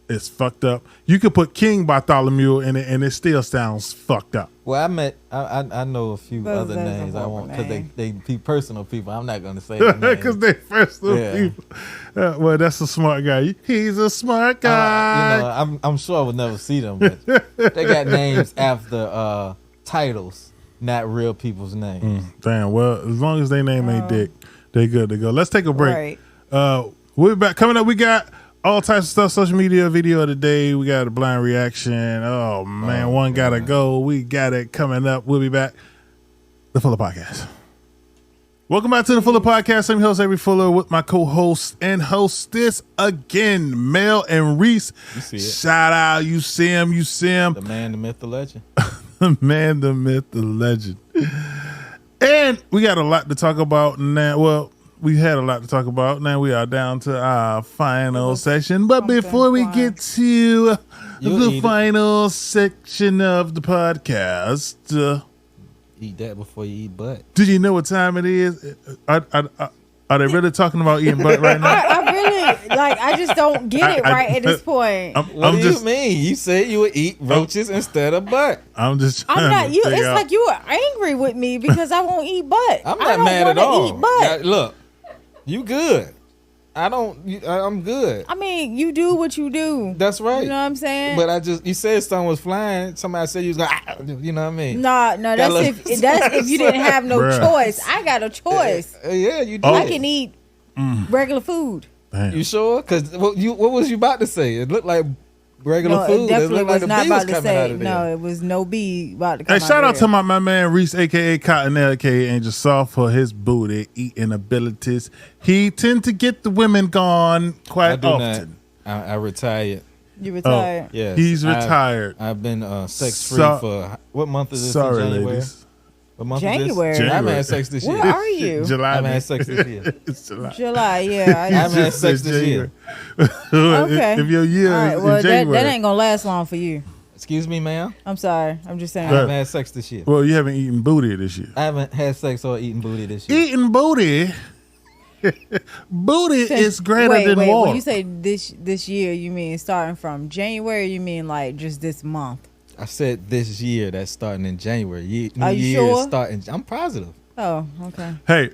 is fucked up. You could put King Bartholomew in it, and it still sounds fucked up. Well, I know a few Those other are names. I horrible won't because names. they be personal people. I'm not going to say the Because names. they personal Yeah. people. Well, that's a smart guy. He's a smart guy. You know, I'm sure I would never see them, but they got names after titles, not real people's names. Damn. Well, as long as they name ain't Dick, they good to go. Let's take a break. Right. We'll be back. Coming up, we got all types of stuff, social media, video of the day. We got a blind reaction. Oh, man. One got to go. We got it coming up. We'll be back. The Fuller Podcast. Welcome back to the Fuller Podcast. I'm your host, Avery Fuller, with my co-host and hostess again, Mel and Reece. You see it. Shout out. You see him. You see him. The man, the myth, the legend. The man, the myth, the legend. And we got a lot to talk about now. Well, we had a lot to talk about. Now we are down to our final section. But before we get to You'll the eat it. final section of the podcast, Eat that before you eat butt. did you know what time it is? Are they really talking about eating butt right now? I really, I just don't get it I- right at this point. What do you mean? You said you would eat roaches instead of butt. I'm just trying I'm not to you. figure It's out- like you are angry with me because I won't eat butt. I'm I not don't mad at wanna all. Eat butt. Look, you good. I'm good. I mean, you do what you do. That's right. You know what I'm saying? But you said something was flying. Somebody said you was going, you know what I mean? No, that's look- if you didn't have no Bruh. choice. I got a choice. Yeah, you did. Oh. I can eat regular food. Damn. You sure? Because what was you about to say? It looked like regular No, food. it definitely looked like was the not bee was about to coming out say. of there. No, it was no bee about to come Hey, shout out to there. my man Reece, aka Cottonelle, aka Angel Soft, for his booty eating abilities. He tend to get the women gone I quite do often. not. I retired. You retired. Yes, He's retired. I've been sex free So- for what month is this? Sorry, in January. ladies. What month January. is this? I haven't January. had sex this Where year. are you? July. I haven't had sex this year. It's July. July, yeah. I haven't had sex this year. Okay. If your year All right, is well, in January. that ain't gonna last long for you. Excuse me, ma'am. I'm sorry. I'm just saying. I haven't had sex this year. Well, you haven't eaten booty this year. I haven't had sex or eaten booty this year. Eating booty. Booty is greater wait, than water. When you say this year, you mean starting from January? Or you mean like just this month? I said this year that's starting in January. New Are you year sure? is starting. I'm positive. Oh, okay. Hey,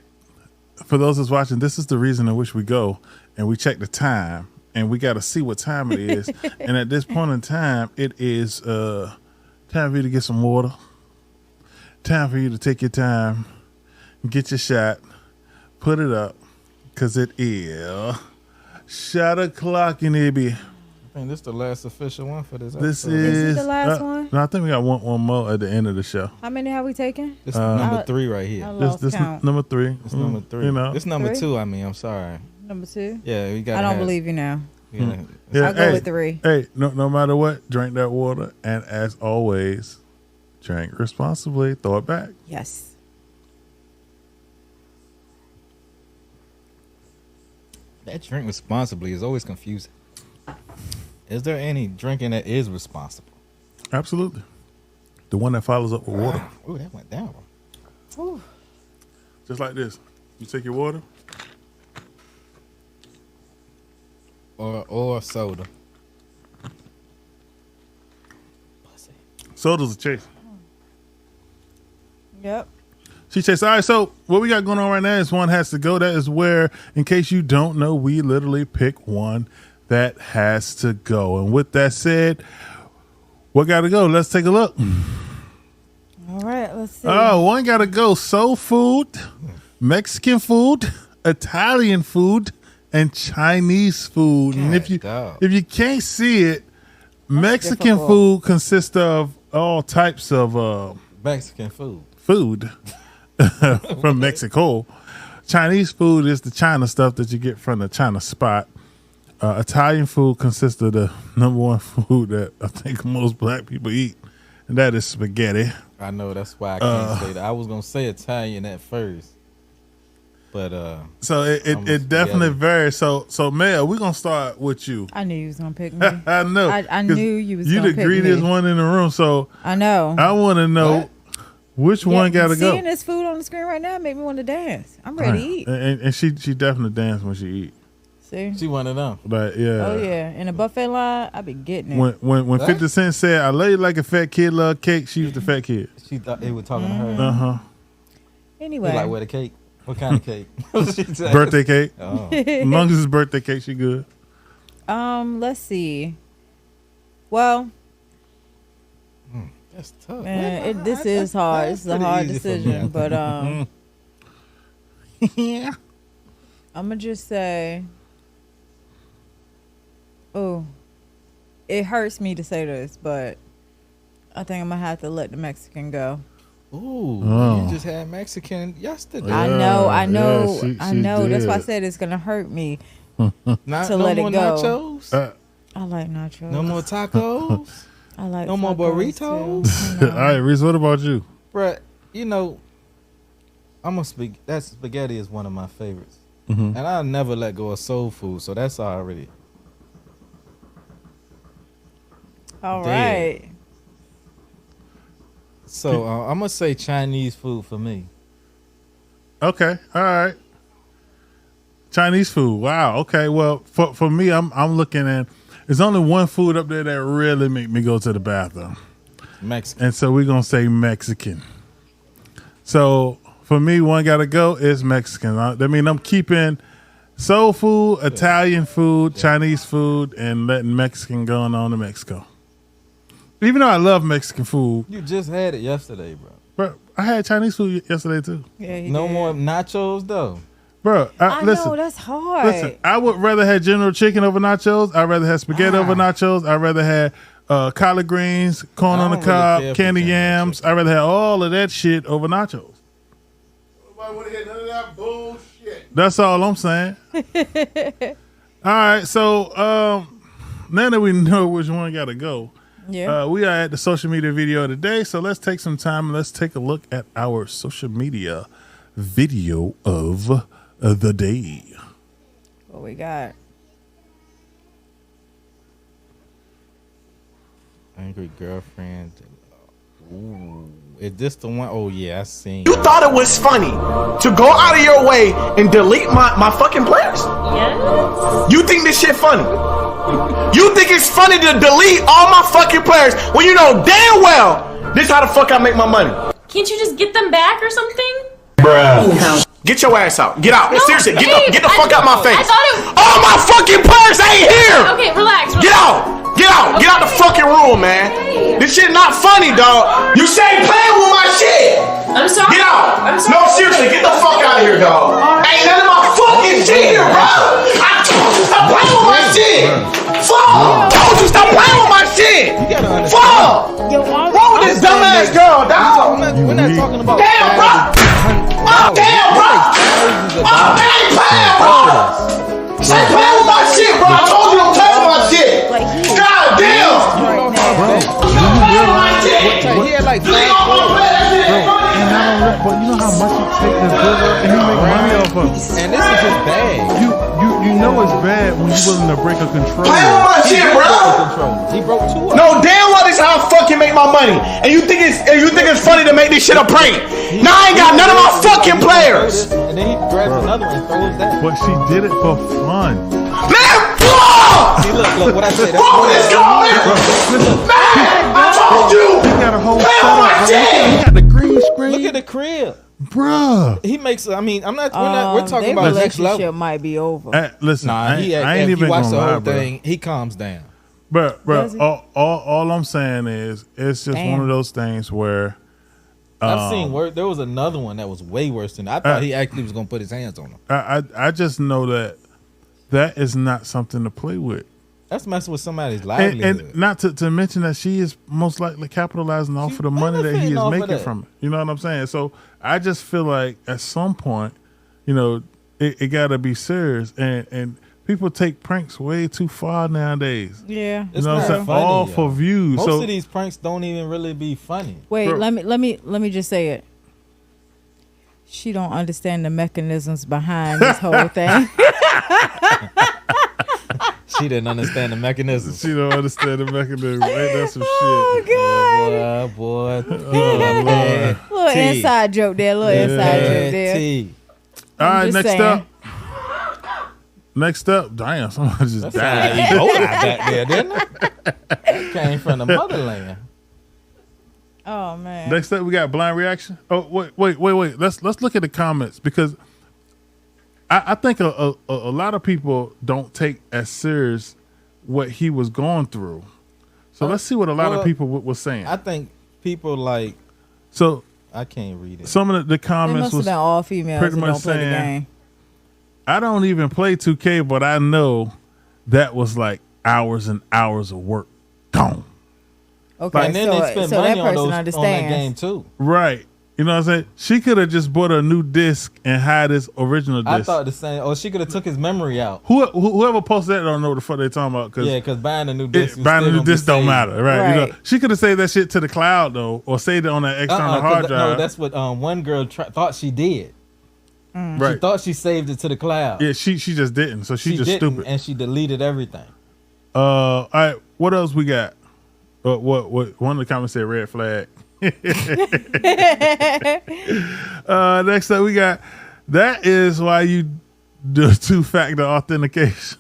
for those that's watching, this is the reason in which we go and we check the time and we got to see what time it is. And at this point in time, it is time for you to get some water. Time for you to take your time, get your shot, put it up, because it is shot o'clock in it. I think this is the last official one for this This episode. is the last one? No, I think we got one more at the end of the show. How many have we taken? This is number I- 3 right here. I This lost this count. number 3. This number 3. You know. This number Three? 2. I mean, I'm sorry. Number 2. Yeah, we got. I don't believe you now. Yeah, I'll go with 3. Hey, no matter what, drink that water, and as always, drink responsibly. Throw it back. Yes. That drink responsibly is always confusing. Is there any drinking that is responsible? Absolutely. The one that follows up with water, Ooh, that went down. Ooh. just like this. You take your water? Or soda. Soda's a chase. Yep. She chased. All right, so what we got going on right now is one has to go. That is where, in case you don't know, we literally pick one that has to go. And with that said, what got to go? Let's take a look. All right, let's see. Oh, one got to go. Soul food, Mexican food, Italian food, and Chinese food. And if you can't see it, Mexican difficult. food consists of all types of Mexican food. From Mexico. Chinese food is the China stuff that you get from the China spot. Italian food consists of the number one food that I think most black people eat, and that is spaghetti. I know, that's why I can't say that. I was gonna say Italian at first, but so it definitely varies. So Mel, we're gonna start with you. I knew you was gonna pick me. I know. I knew you was you gonna the pick greediest me. one in the room. So I know. I want to know which one got to go. Seeing this food on the screen right now make me want to dance. I'm ready to eat. And she definitely dance when she eat. See? she one of them. Like yeah. Oh yeah. In a buffet line, I be getting it. When 50 Cent said, "I love you like a fat kid love cake," she was the fat kid. She thought they were talking to her. Uh-huh. Anyway. He like, where the cake? What kind of cake? She said. Birthday cake. Oh. As long as it's birthday cake, she good. Let's see. Well, That's tough. man, this is hard. It's a pretty hard easy for me. decision, but Yeah. I'm gonna just say, oh, it hurts me to say this, but I think I'm gonna have to let the Mexican go. Ooh, Oh. you just had Mexican yesterday. I Yeah, know. yeah, I she know. That's why I did. said it's gonna hurt me. Not, to no let it more go. nachos. I like nachos. No more tacos. I like no more tacos, burritos? too. All right, Reece, what about you? Bruh, you know, that spaghetti is one of my favorites. Mhm. And I'll never let go of soul food, so that's already. All Dead. right. So I'm going to say Chinese food for me. Okay, all right. Chinese food. Wow. Okay. Well, for me, I'm looking at. There's only one food up there that really make me go to the bathroom, Mexican. and so we're gonna say Mexican. So for me, one gotta go is Mexican. I mean, I'm keeping soul food, Italian food, Chinese food, and letting Mexican going on to Mexico. Even though I love Mexican food, You just had it yesterday, bro. but I had Chinese food yesterday too. Yeah, he No did. more nachos, though. Bro, I listen. know that's hard. Listen, I would rather have General Chicken over nachos. I'd rather have spaghetti over nachos. I'd rather have collard greens, corn I on the don't really cob, care for candy General yams. Chicken. I'd rather have all of that shit over nachos. Nobody want to hear none of that bullshit. That's all I'm saying. All right, so now that we know which one got to go, Yeah. we are at the social media video of the day. So let's take some time and let's take a look at our social media video of the day. What we got? Angry girlfriend. Ooh. Is this the one? Oh, yeah, I seen. You thought it was funny to go out of your way and delete my fucking players? Yes. You think this shit funny? You think it's funny to delete all my fucking players when you know damn well this how the fuck I make my money? Can't you just get them back or something? Bruh. Get your ass out. Get out. No, Seriously, get the I- fuck out my face. I thought it. All my fucking players ain't here. Okay, relax. Get out. Get out. Get out the fucking room, man. This shit not funny, dog. You say playing with my shit. I'm sorry. Get out! I'm sorry. No, seriously, get the fuck out of here, dog. Ain't none of my fucking shit here, bro. I told you stop playing with my shit. Fuck! Told you stop playing with my shit. Fuck! Wrong with this dumbass girl, dog? We're not talking about. Damn, bro! Oh, damn, bro! Oh, man, ain't playing, bro! Stop playing with my shit, bro! I told you don't play with my shit. God damn! Stop playing with my shit. He had like Delete all my players. And not only that, but you know how much he take this burger and he make money off of it. And this is his bag. You know it's bad when you're willing to break a control. Play with my shit, bro! He broke two of them. No, damn well this is how I fucking make my money. And you think it's funny to make this shit a prank. Now I ain't got none of my fucking players. And and then he grabs another one and throws that. But she did it for fun. Man, fuck! See, look what I said. Fuck this girl, man! Man, I told you! He got a whole Play on setup, my bro. He shit! got the green screen. Look at the crib. Bruh. He makes. I mean, we're talking their about next relationship level. might be over. Listen, Nah, I ain't if even you watch gonna the lie, whole bro. thing, he calms down. Bro, Does he? all I'm saying is it's just one of those things where I've seen worse. There was another one that was way worse than that. I thought he actually was gonna put his hands on him. I just know that is not something to play with. That's messing with somebody's And, livelihood. and not to mention that she is most likely capitalizing off of the money that he benefiting is off of making that. from it. You know what I'm saying? So I just feel like at some point, it got to be serious. And people take pranks way too far nowadays. Yeah. You know what I'm saying? funny, All yo. for views. Most So of these pranks don't even really be funny. Wait, Bro. let me just say it. She don't understand the mechanisms behind this whole thing. She didn't understand the mechanism. she don't understand the mechanism. Ain't that some Oh shit? Yeah, boy. Lord. Little T. inside joke there. Little inside joke there. T. All right, just next saying. up. Next up, damn, somebody just That died. sounded like Ebola back there, didn't it? That came from the motherland. Oh man. Next up, we got blind reaction. Oh, wait. Let's look at the comments because I think a lot of people don't take as serious what he was going through. So let's see what a lot of people were saying. I think people like. So I can't read it. some of the They comments must have was been all females pretty that much don't play the saying, game. I don't even play 2K, but I know that was like hours and hours of work gone. Okay, And then so, they spend so money that on person those on that understands. game too. Right. You know what I'm saying? She could have just bought a new disc and had his original disc. I thought the same. Oh, she could have took his memory out. Whoever posted that don't know what the fuck they talking about. Cause Yeah, because buying a new disc, buying a new disc don't matter, right? You know, Right. she could have saved that shit to the cloud though, or saved it on that external hard drive. No, that's what one girl thought she did. She right. thought she saved it to the cloud. Yeah, she just didn't. So she just didn't, stupid. and she deleted everything. All right, what else we got? What one of the comments said red flag. Next up we got that is why you do 2-factor authentication.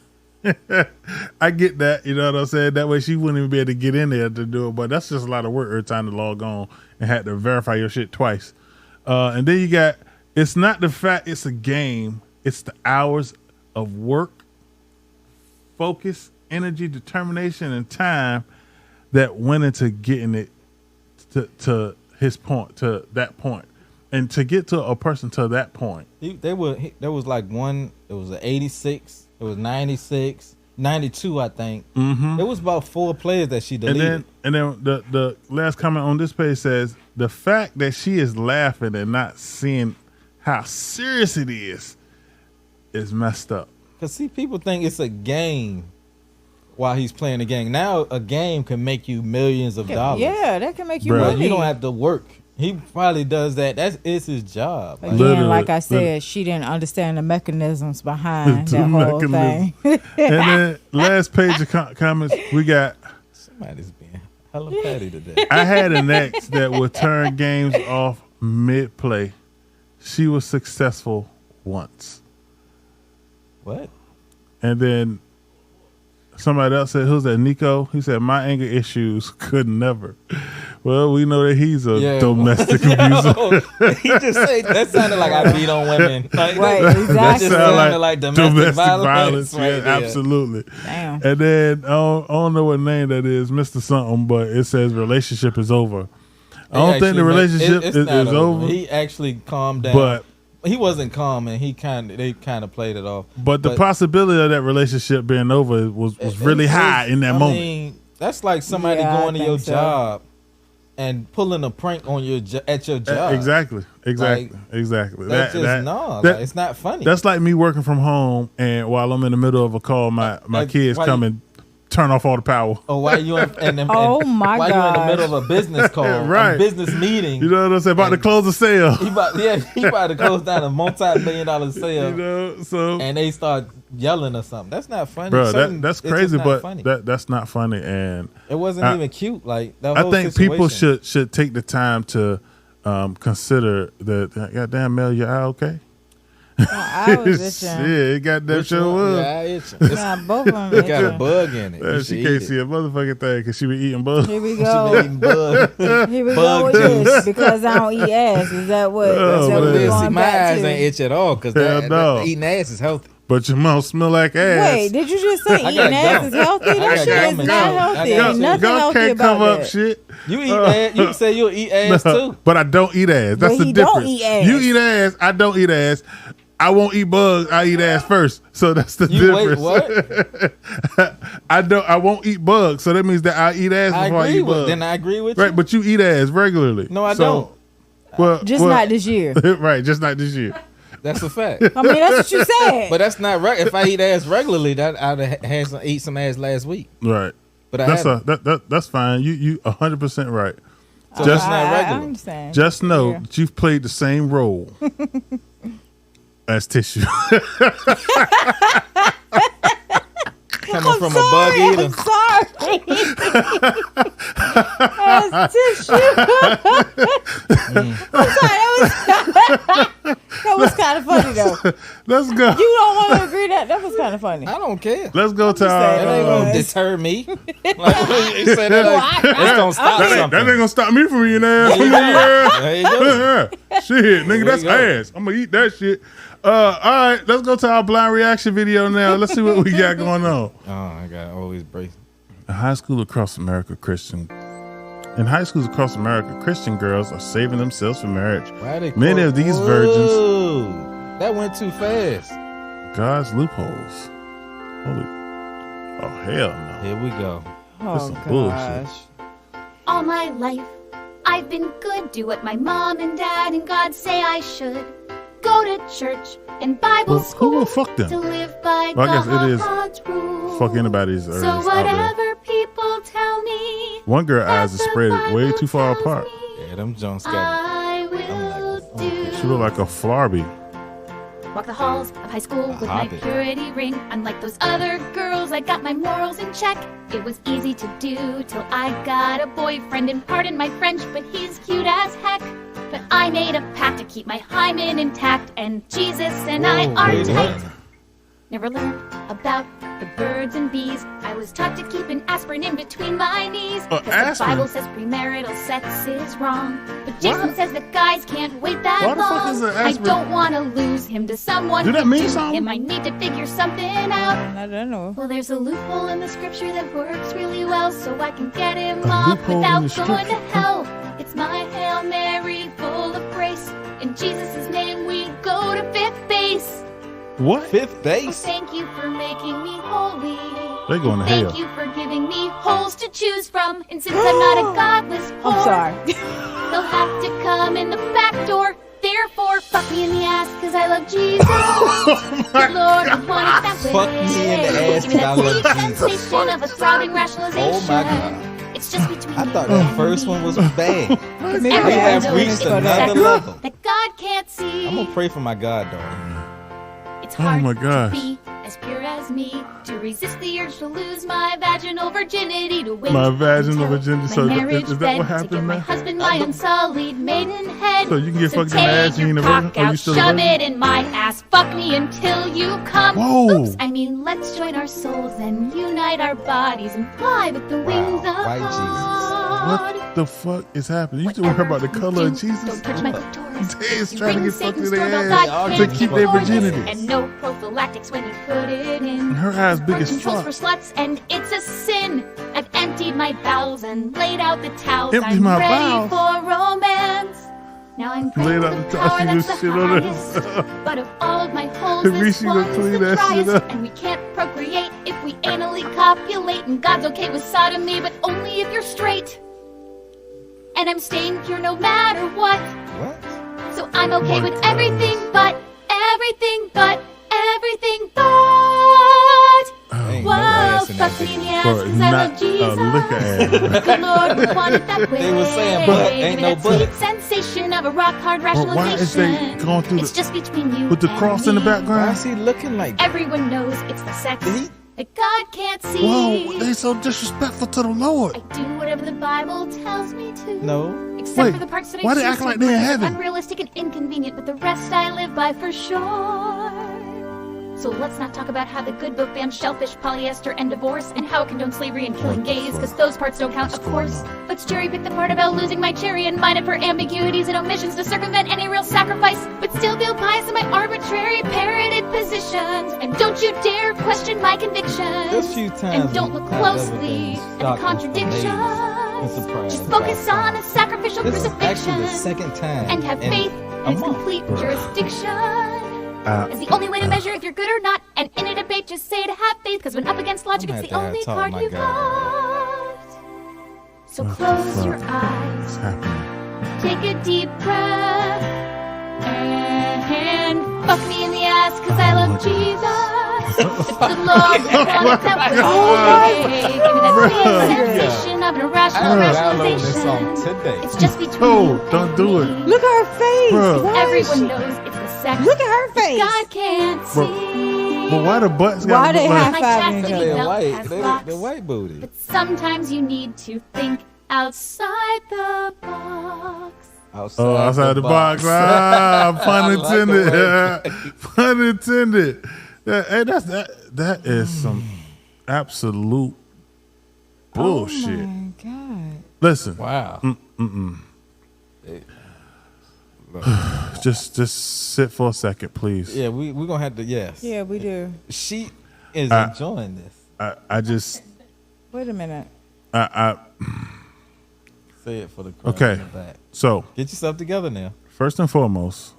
I get that, you know what I'm saying? That way she wouldn't even be able to get in there to do it, but that's just a lot of work every time to log on and had to verify your shit twice. And then you got, it's not the fact it's a game, it's the hours of work, focus, energy, determination, and time that went into getting it to his point, to that point. And to get to a person to that point. There was like one, it was an 86, it was 96, 92, I think. Mm-hmm. It was about 4 players that she deleted. And then the last comment on this page says, the fact that she is laughing and not seeing how serious it is messed up. Because see, people think it's a game while he's playing the game. Now a game can make you millions of dollars. Yeah, that can make you Bruh. money. You don't have to work. He probably does that. It's his job. Like, Again, Literally, like I said, literally. she didn't understand the mechanisms behind The that whole mechanism. thing. And then last page of comments, we got, somebody's being hella petty today. I had an ex that would turn games off mid-play. She was successful once. What? And then somebody else said, who's that, Nico? He said, my anger issues could never. Well, we know that he's a domestic abuser. He just said that sounded like I beat on women. Like, Right, that exactly. just sounded like domestic violence. Right yeah, there. absolutely. Damn. And then I don't know what name that is, Mr. Something, but it says relationship is over. I don't think the relationship it's is not over. He actually calmed down, But he wasn't calm, and they kind of played it off. but the possibility of that relationship being over was really high in that moment. Mean, that's like somebody Yeah, I going to your think so. job and pulling a prank on at your job. Exactly. Like, That's just that- like, it's not funny. That's like me working from home, and while I'm in the middle of a call, my Like, kids why come you- and turn off all the power. or why you and Oh my why you in the gosh. middle of a business call, Right. a business meeting. You know what I'm saying? About to And- close a sale. He about to close down a multi-million-dollar sale, You know, so and they start yelling or something. That's not funny. bro, Certain- that's it's just crazy, not but funny. that's not funny. And It wasn't I- even cute. Like the I whole think people situation. should take the time to consider that. Goddamn, Mel, your eye okay? I was itching. Shit, it got that Which show one? up. Yeah, it's Nah, both of them it got a itching. bug in it. You She should can't eat see it. a motherfucking thing because she be eating bugs. Here we She been go. eating bug. Here we go Bug with juice. this because I don't eat ass. Is that what? Oh, is that what man. we're See, going my back eyes to? ain't itch at all because Hell no. eating ass is healthy. But your mouth smell like ass. Wait, did you just say I got eating ass gum. is healthy? I That got shit gum is and not shit. healthy. I Ain't got nothing God healthy can't about cover up that. shit. You eat ass. You say you'll eat ass too. But I don't eat ass. That's But the he don't difference. eat ass. You eat ass. I don't eat ass. I won't eat bugs. I eat ass first. So that's the You wait, difference. what? I won't eat bugs. So that means that I eat ass I before I agree eat with. bugs. Then I agree with you. Right, but you eat ass regularly. No, I So- don't. Well, Just not this year. Right, just not this year. That's a fact. I mean, that's what you said. But that's not right. If I eat ass regularly, that I'd have had some, eat some ass last week. Right. But I That's haven't. that's fine. You 100% right. So just it's not I regular. understand. Just know Yeah. that you've played the same role as tissue. Coming from a bug eater. I'm sorry. As tissue. I'm sorry. That was kind of funny though. Let's go. You don't want to agree that was kind of funny. I don't care. Let's go to saying. That ain't our. gonna deter me. Like, you said that like, it's gonna stop That ain't something. gonna stop me from eating ass. There you go. Shit, nigga, There that's you go. ass. I'm gonna eat that shit. All right, let's go to our blind reaction video now. Let's see what we got going on. Oh, I got always brace. In high school across America, Christian girls are saving themselves for marriage. Why they Many of these virgins, Whoa, that went too fast. God's loopholes. Holy, oh hell no! Here we go. Oh some gosh. bullshit. All my life, I've been good, do what my mom and dad and God say I should. Go to church and Bible Well, who school will fuck them? to live by Well, I guess it is God's rules. Fuck anybody's So out there. whatever people tell me, One girl eyes are that the spread way Bible too far tells apart. me, Yeah, them Jones got I will do. She look like a Flarby. Walk the halls of high school with my hobbit. purity ring. Unlike those other girls, I got my morals in check. It was easy to do till I got a boyfriend. And pardon my French, but he's cute as heck. But I made a pact to keep my hymen intact, and Jesus and I are wait, tight. what? Never learned about the birds and bees. I was taught to keep an aspirin in between my knees. Cause the aspirin? Bible says premarital sex is wrong. But Jason says that guys can't wait that Why the fuck long. is an I aspirin? don't want to lose him to someone Do that who mean do something? him. I need to figure something out. I don't know. Well, there's a loophole in the scripture that works really well, so I can get him A off loophole in without the going to scripture? hell. It's my Hail Mary full of grace. In Jesus' name we go to fifth base. What? fifth Oh, base. thank you for making me holy. They going to Thank hell. you for giving me holes to choose from. And since I'm not a godless whore, I'm sorry. they'll have to come in the back door. Therefore, fuck me in the ass because I love Jesus. Good Lord, I want it that way. Fuck me in the ass Give me 'cause I that love sweet Jesus. sensation of a throbbing rationalization. Oh my God. It's just between I you thought and that first me. one was bad. Maybe Everyone We have knows reached it's another sex level. that God can't see. I'm gonna pray for my goddaughter. It's Oh hard my gosh. to be as pure as me, to resist the urge to lose my vaginal virginity, to wait My vaginal until virginity. my So marriage is that bed, what to happened, give my man? husband my unsullied maidenhead. So you can get fucked in the take ass, you your ain't a virgin? cock Oh, you out, still a shove virgin? it in my ass, fuck me until you come. Whoa. Oops, I mean let's join our souls and unite our bodies and fly with the wings of White Jesus. God. What the fuck is happening? You still heard about the color of Jesus? Don't touch my clitoris. They is You trying to bring get fucked in Satan's their doorbell, ass God to can't keep their ignore this. virginity. And no prophylactics when you put it in. Her eyes big as Controls fuck. for sluts, and it's a sin. I've emptied my bowels and laid out the towels. Empty I'm my ready bowels? for romance. Now I'm Laid praying out to the the towels, power you that's just the shit on highest. it. But of all of my holes, Reece, this you gonna one's clean the that shit driest. up? And we can't procreate if we anally copulate. And God's okay with sodomy, but only if you're straight. And I'm staying pure no matter what. What? So I'm okay my with God. everything but everything but everything but. Ain't no Whoa, ass in that fuck me in the bitch. ass But 'cause I not love Jesus. a liquor ass. Good Lord, we want it that way. They was saying butt, ain't Give me no that butt. sweet sensation of a rock hard But why is they rationalization. going through It's the, just between you with the and cross in the me. Why background? is he looking like that? Everyone knows it's the sex He- that God can't see. Whoa, they so disrespectful to the Lord. I do whatever the Bible tells me to. No. Except for the parts that I why they choose act to like they in ignore. heaven? Unrealistic and inconvenient, but the rest I live by for sure. So let's not talk about how the good book bans shellfish, polyester, and divorce, and how it condones slavery and killing gays, because those parts don't count, of course. Let's cherry pick the part about losing my cherry and mine it for ambiguities and omissions to circumvent any real sacrifice, but still feel biased in my arbitrary parroted positions. And don't you dare question my convictions. There's few times And don't look when I've ever closely been at the shocked and contradictions. amazed and surprised Just focus by on a sacrificial This is crucifixion actually the second time and have in faith a in its month. complete jurisdiction. It's the only way to measure if you're good or not. And in a debate, just say to have faith, because when up against logic, I'm it's the gonna have only to card talk you've my got. So close your eyes, What's happening? take a deep breath, and fuck me in the ass, because I love Jesus. If the Lord wanted that way, give me that sensation of an irrational I downloaded this song rationalization. today. It's just between Oh, you don't and do me. it. Look at her face. Bruh. Why is Everyone she- knows it's the sex Look at her face. God can't Bruh. see. But why the butts Why gotta they look have like? My five in chastity each other? They're belt white. has They're locks, white booty. but sometimes you need to think outside the box. Outside the box. Ah, pun I like the intended. Pun intended. Hey, that is some absolute bullshit. Oh my God. Listen, Wow. just sit for a second, please. Yeah, we're gonna have to. Yes. Yeah, we do. She is enjoying this. I just Wait a minute. Say it for the crowd Okay. in the back. So Get yourself together now. first and foremost,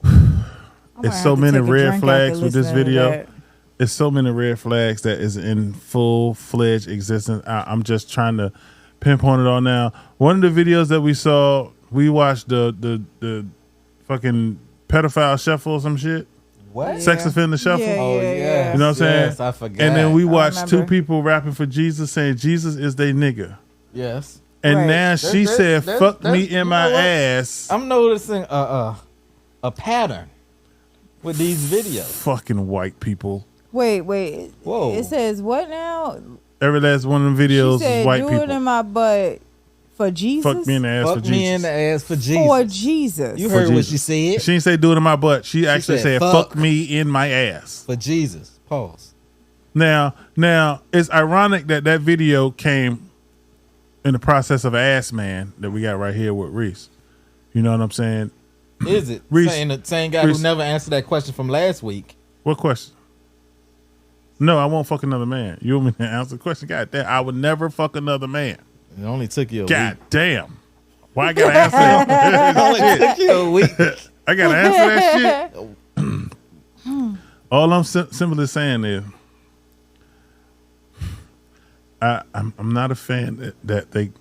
I might it's have so to many take a red drink after flags with this listening to video. that. It's so many red flags that is in full-fledged existence. I'm just trying to pinpoint it all now. One of the videos that we saw, we watched the fucking pedophile shuffle or some shit. What? Sex offender shuffle. Yeah, Oh yeah, yeah. yeah. You know what I'm saying? Yes, I forgot. And then we watched two remember. people rapping for Jesus saying Jesus is they nigga. Yes. And Right. now she said, fuck me in you my know what? ass. I'm noticing a pattern with these videos. Fucking white people. Wait. Whoa. It says what now? Every last one of them videos She said, is white do people. it in my butt for Jesus. Fuck me in the ass for Fuck Jesus. me in the ass for Jesus. For Jesus. You For heard what Jesus. she said. She didn't say do it in my butt. She actually said, said fuck me in my ass. For Jesus. Pause. Now, it's ironic that video came in the process of Ass Man that we got right here with Reece. You know what I'm saying? Is it Reece- saying the same guy Reece- who never answered that question from last week? What question? No, I won't fuck another man. You want me to answer the question? God damn, I would never fuck another man. It only took you a God week. damn. Why I gotta answer that? It only took you a week. I gotta answer that shit. All I'm simply saying is, I'm not a fan that they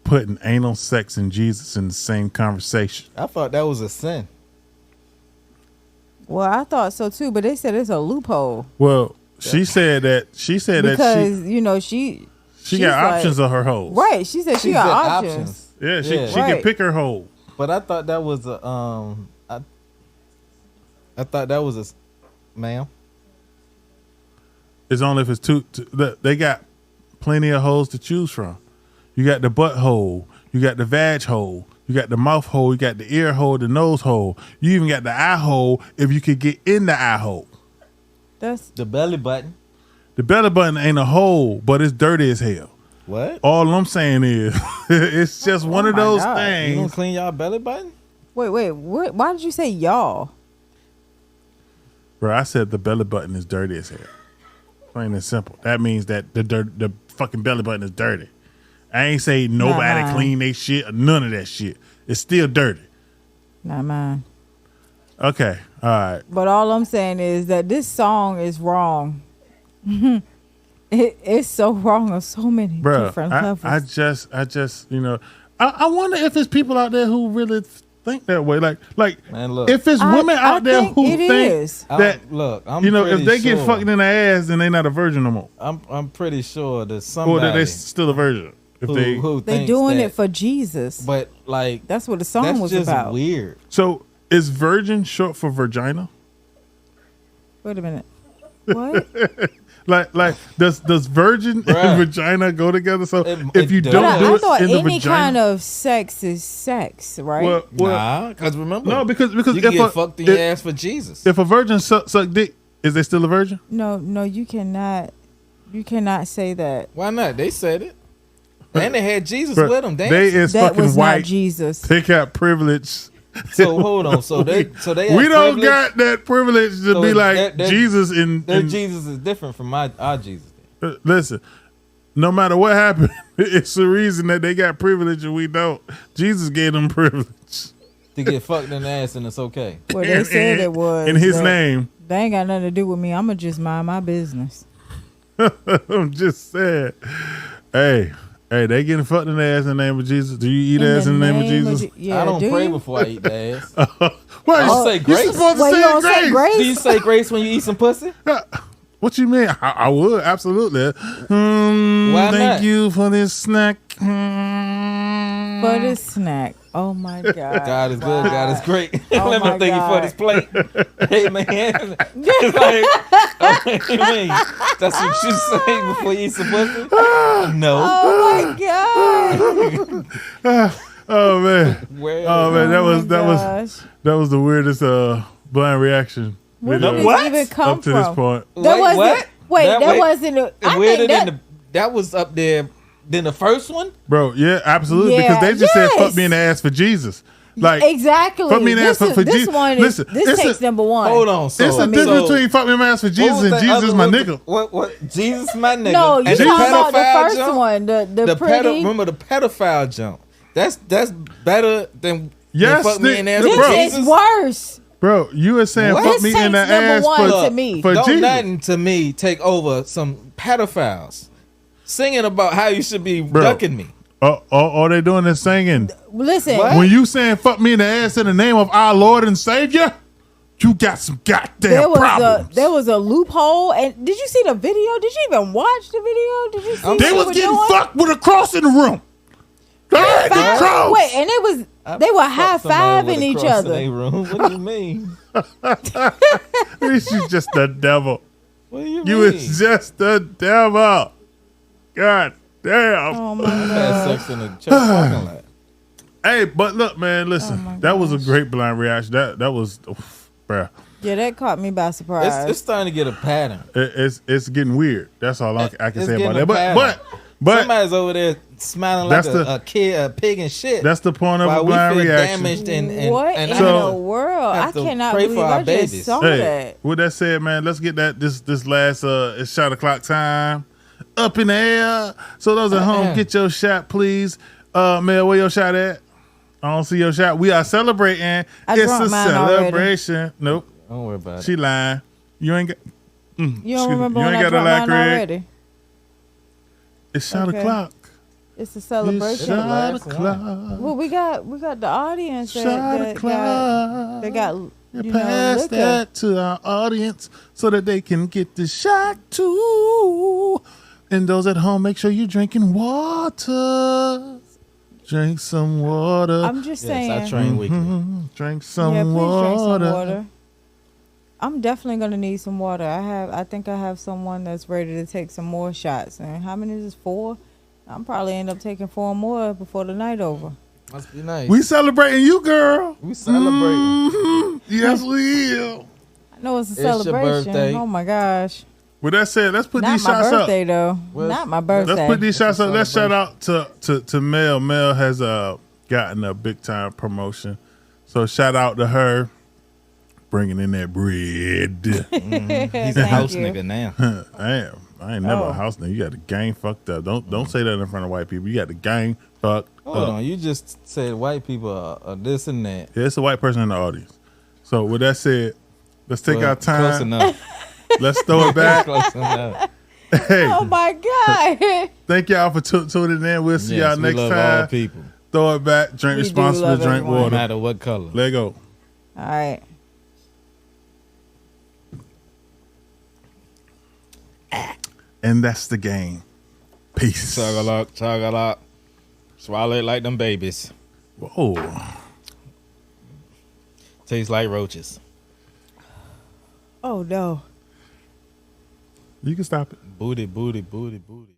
putting anal sex and Jesus in the same conversation. I thought that was a sin. Well, I thought so too, but they said it's a loophole Well, she said that because you know she she she's got like- options of her hoes. right. She said she She got said options. Yeah, she Yeah. can Right. pick her hole. But I thought that was a I thought that was a ma'am. It's only if it's two. They got plenty of holes to choose from. You got the butt hole. You got the vag hole. You got the mouth hole. You got the ear hole, the nose hole. You even got the eye hole if you could get in the eye hole. That's The belly button. The belly button ain't a hole, but it's dirty as hell. What? All I'm saying is, it's just one of my those God. You things. don't clean y'all belly button? wait. What? Why did you say y'all? Bro, I said the belly button is dirty as hell. Plain and simple. That means that the fucking belly button is dirty. I ain't say nobody Nah. clean they shit or none of that shit. It's still dirty. Not mine. Okay, all right. But all I'm saying is that this song is wrong. It's so wrong on so many Bro, different levels. I just, you know, I wonder if there's people out there who really think that way. Like, Man, look. if it's women I out there think who it think is. that, I'm you know, if pretty they get sure- fucked in the ass, then they not a virgin no more, I'm pretty sure that or somebody that they still a virgin. If who They thinks doing that, it for Jesus. but like That's what the song that's was just about. weird. so is virgin short for vagina? Wait a minute. What? Like does virgin Bruh. and vagina go together? So It- if you it don't does. do I it thought in the any vagina, kind of sex is sex, right? well, Nah, because remember, no, because you if can get a, fucked in your if, ass for Jesus. if a virgin suck dick, is they still a virgin? No, you cannot. You cannot say that. Why not? They said it. And they had Jesus Bruh, with them. they is That fucking was white. not Jesus. They got privilege. So hold on. So they have We don't privilege? got that privilege to So be like that- Jesus Their in Jesus is different from our Jesus. listen, no matter what happened, it's the reason that they got privilege and we don't. Jesus gave them privilege. To get fucked in the ass and it's okay. Well, they said it was in his that name. They ain't got nothing to do with me. I'ma just mind my business. I'm just saying. Hey, they getting fucked in the ass in the name of Jesus. Do you eat ass in the name of Jesus? Yeah, I don't do pray you? before I eat the ass. Why I'll say you grace. supposed to Well, you say don't grace? say grace? Do you say grace when you eat some pussy? What you mean? I would absolutely. Why Thank not? you for this snack. For this snack. Oh my God. God is good. God is great. Oh Let my me thank you for God. this plate. Hey man, it's like, what you mean? That's what you say before you eat some pussy? No. Oh my God. Oh man. Where? Oh man, Gosh. that was the weirdest blind reaction Where video did this What? even come up to from? this point. That wasn't. what? Wait, that wait. wasn't. I Weirder think than that. that was up there than the first one. Bro, yeah, absolutely. Yeah, because they just said yes. fuck me in the ass for Jesus. Like Exactly. fuck me in the ass for this Jesus. one is, Listen, this it's takes a- number one. Hold on. So, it's a difference between fuck me in the ass for what Jesus was and that Jesus other- my what- nigga. What? Jesus my nigga. No, you And talking the about the pedophile first jump? one, the pretty. Remember the pedophile jump? That's better than Yes, fuck me in the ass Nick, for bro. This Jesus. is worse. Bro, you were saying What? fuck This me in the takes number ass one for, to me. for Don't Jesus. nothing to me take over some pedophiles singing about how you should be Bro. ducking me. All they doing is singing. Listen, What? When you saying fuck me in the ass in the name of our Lord and Savior, you got some goddamn problems. there was a loophole. And did you see the video? Did you even watch the video? Did you see They what was were getting doing? fucked with a cross in the room. They had the Five- cross. Wait, and it was they were high Fuck somebody fiving with a each cross in other. their room. What do you mean? This is just the devil. What do you You mean? is just the devil. God damn. Oh my Had God. sex in the church parking lot. Hey, but look, man, listen. Oh my that was a gosh. great blind reaction. That was, bruh. Yeah, that caught me by surprise. It's starting to get a pattern. It's getting weird. That's all I can It's say about getting a that. But Somebody's over there smiling like That's a kid, a pig and shit. that's the point of While a we blind feel reaction. damaged and what and in So- the world? I have to cannot pray believe for our I just babies. saw Hey, that. with that said, man, let's get that this last it's shot o'clock time up in the air. So those at home, get your shot, please. Mel, where your shot at? I don't see your shot. We are celebrating. I It's drunk a mine already. celebration. Nope, Don't worry about she it. lying. You ain't got. You Excuse don't me. remember You when ain't I gotta dropped lie, mine Craig. already? It's shot Okay. o'clock. It's a It's celebration. shot last o'clock. Well, we got the audience Shot that o'clock. got You you pass liquor. that to our audience so that they can get the shot too. And those at home, make sure you're drinking water. Drink some water. I'm just saying. Yes, I train weekly. Drink some Yeah, please water. drink some water. I'm definitely gonna need some water. I think I have someone that's ready to take some more shots. And how many is this? 4? I'm probably end up taking 4 more before the night over. Must be nice. We celebrating you, girl. We celebrating. Mhm. Yes, we will. I know it's a It's your celebration. birthday. Oh my gosh! With that said, let's put Not these my shots birthday though. Well, Not my birthday. Let's put these shots a up. Let's shout out to Mel. Mel has gotten a big time promotion, so shout out to her, bringing in that bread. He's a Thank house you. nigga now. I ain't never Oh. a house nigga. You got the gang fucked up. Don't say that in front of white people. You got the gang fucked Hold up. on, you just said white people are this and that. Yeah, it's a white person in the audience. So with that said, let's take Well, our Close time. enough. Let's throw it back. Close enough. Hey, Oh my god! thank y'all for tuning in. We'll see Yes, y'all we next love all time. people, Throw it back. Drink We do responsibly. love Drink everyone. no water. matter what color. Let go. All right. And that's the game. Peace. Chug-a-lock. Swallow it like them babies. Whoa. Tastes like roaches. Oh no. You can stop it. Booty, booty, booty, booty.